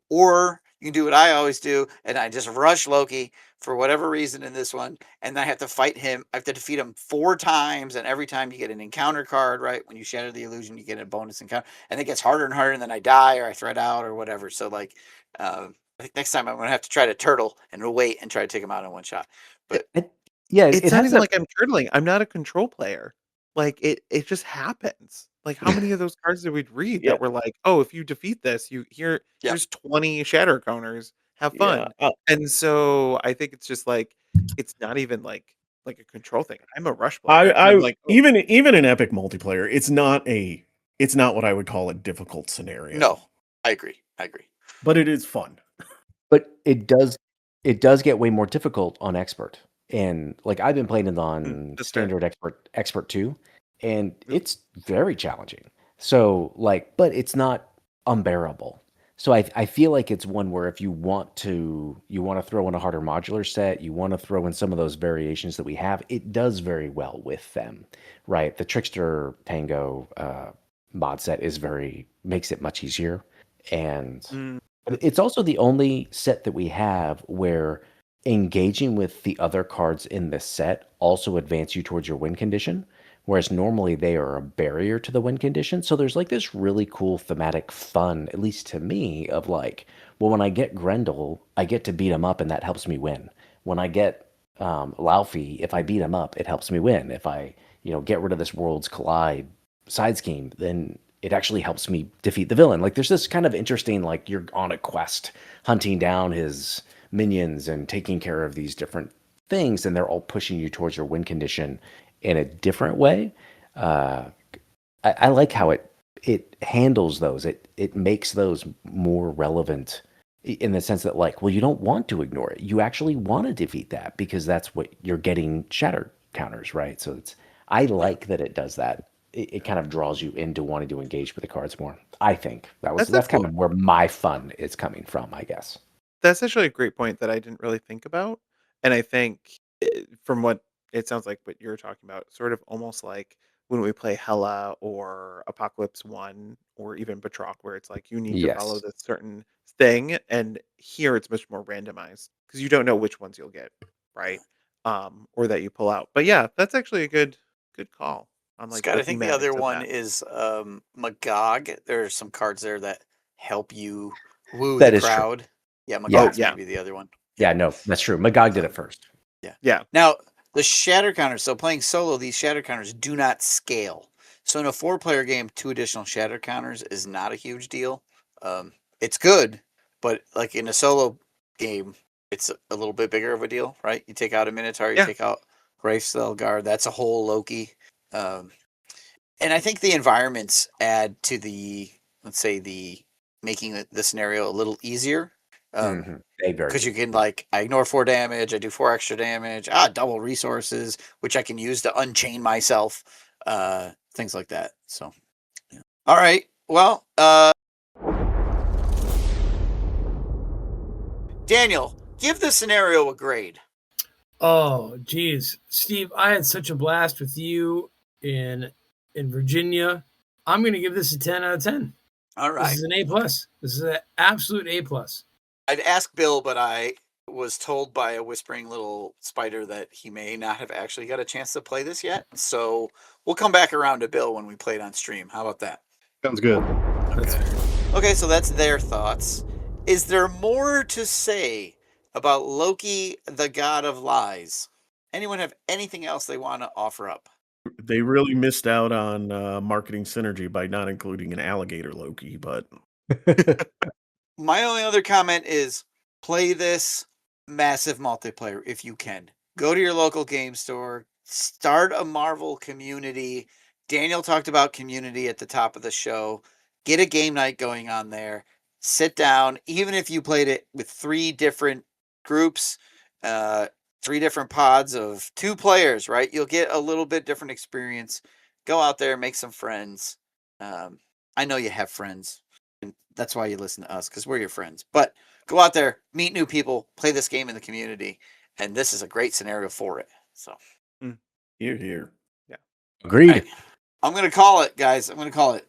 Or you can do what I always do, and I just rush Loki for whatever reason in this one, and I have to fight him. I have to defeat him 4 times, and every time you get an encounter card, right? When you shatter the illusion, you get a bonus encounter, and it gets harder and harder, and then I die or I thread out or whatever. So like, I think next time I'm gonna have to try to turtle and wait and try to take him out in one shot. But Yeah, It's it not has even a like I'm turtling. I'm not a control player. Like it just happens. Like how many of those cards did we read Yeah. that were like, oh, if you defeat this, Yep. here's 20 shatter counters. Have Yeah. fun. And so I think it's just like it's not even like a control thing. I'm a rush player. And I'm I like, oh, even in epic multiplayer, it's not what I would call a difficult scenario. no, I agree. But it is fun. but it does get way more difficult on expert. And like I've been playing it on that's fair. standard expert 2, and it's very challenging. So like, but it's not unbearable. So I feel like it's one where if you want to throw in a harder modular set, you want to throw in some of those variations that we have, it does very well with them, right? The Trickster Tango mod set makes it much easier. And Mm, it's also the only set that we have where engaging with the other cards in this set also advance you towards your win condition, whereas normally they are a barrier to the win condition. So there's like this really cool thematic fun, at least to me, of like, well, when I get Grendel, I get to beat him up and that helps me win. When I get Laufey, if I beat him up, it helps me win. If I, get rid of this Worlds Collide side scheme, then it actually helps me defeat the villain. Like there's this kind of interesting, like you're on a quest hunting down his minions and taking care of these different things, and they're all pushing you towards your win condition in a different way. I like how it handles those. It makes those more relevant in the sense that like, well, you don't want to ignore it. You actually want to defeat that because that's what you're getting shatter counters, right? So I like that it does that. It kind of draws you into wanting to engage with the cards more. I think that's kind cool. of where my fun is coming from, I guess. That's actually a great point that I didn't really think about. And I think from what it sounds like what you're talking about, sort of almost like when we play Hela or Apocalypse 1 or even Batroc, where it's like you need to follow Yes. this certain thing. And here it's much more randomized because you don't know which ones you'll get, right? Or that you pull out. But yeah, that's actually a good call on like Scott, the I think the thematics other of one that. is Magog. There are some cards there that help you woo That the is true. crowd. Yeah, Yeah. Magog's yeah. maybe the other one. Yeah, no, that's true. Magog did it first. Yeah. Now, the shatter counters, so playing solo, these shatter counters do not scale. So in a 4-player game, 2 additional shatter counters is not a huge deal. It's good, but like in a solo game, it's a little bit bigger of a deal, right? You take out a Minotaur, you Yeah. take out Grayskull Guard, that's a whole Loki. And I think the environments add to the, let's say, the making the scenario a little easier. They very Because do. you can like, I ignore 4 damage, I do 4 extra damage, double resources, which I can use to unchain myself, things like that. So, yeah. All right. Well, Daniel, give the scenario a grade. Oh, geez, Steve, I had such a blast with you in Virginia. I'm going to give this a 10 out of 10. All This right. is an A plus. This is an absolute A plus. I'd ask Bill, but I was told by a whispering little spider that he may not have actually got a chance to play this yet. So we'll come back around to Bill when we play it on stream. How about that? Sounds good. Okay, so that's their thoughts. Is there more to say about Loki, the god of lies? Anyone have anything else they want to offer up? They really missed out on marketing synergy by not including an alligator Loki, but My only other comment is play this massive multiplayer if you can. Go to your local game store, start a Marvel community. Daniel talked about community at the top of the show. Get a game night going on there. Sit down, even if you played it with 3 different groups, 3 different pods of 2 players, right? You'll get a little bit different experience. Go out there, make some friends. I know you have friends. And that's why you listen to us, because we're your friends. But go out there, meet new people, play this game in the community, and this is a great scenario for it. So, here. Agreed. all right. I'm going to call it, guys. I'm going to call it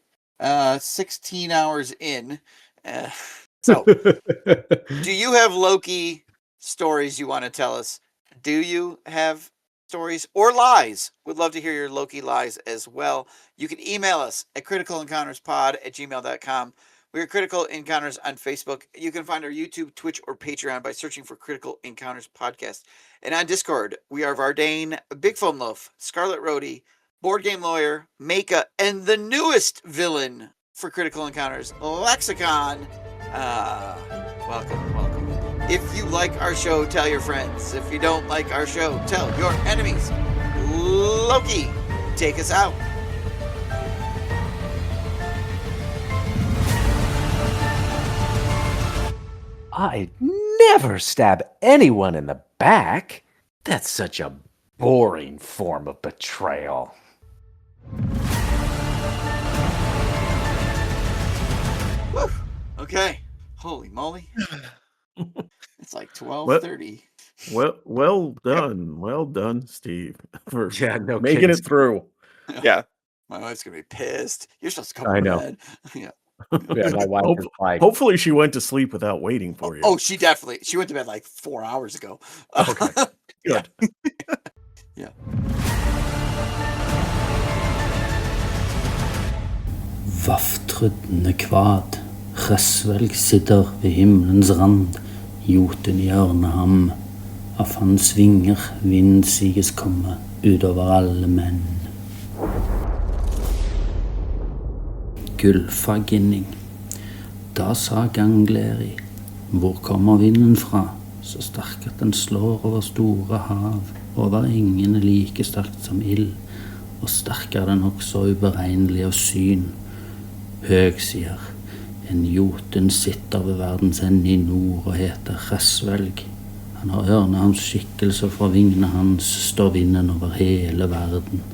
16 hours in. So, do you have Loki stories you want to tell us? Do you have stories or lies? We'd love to hear your Loki lies as well. You can email us at criticalencounterspod@gmail.com. We are Critical Encounters on Facebook. You can find our YouTube, Twitch, or Patreon by searching for Critical Encounters Podcast. And on Discord, we are Vardane, Big Foam Loaf, Scarlet Roadie, Board Game Lawyer, Maka, and the newest villain for Critical Encounters, Lexicon. Welcome. If you like our show, tell your friends. If you don't like our show, tell your enemies. Loki, take us out. I'd never stab anyone in the back. That's such a boring form of betrayal. Woo. Okay. Holy moly. It's like 12:30. Well done, Steve, for No making kidding. it through. Yeah. My wife's going to be pissed. You're supposed to come I to know. bed. Yeah. Yeah, my wife is like, Hopefully she went to sleep without waiting for you. Oh, she went to bed like 4 hours ago. Okay. Good. Yeah. Vaftrudne kvad, Resvelg sitter ved himmelens rand, Jotun i ørneham, av hans vinger vindsiges komme utover alle menn. Gullfaginning, da sa Gangleri, hvor kommer vinden fra, så sterk at den slår over store hav, over ingen like sterkt som ild, og sterk den også uberegnelig av syn. Høg sier, en Jotun sitter ved verdens ende i nord og heter Resvelg. Han har ørne hans skikkelse, fra vingene hans står vinden over hele verden.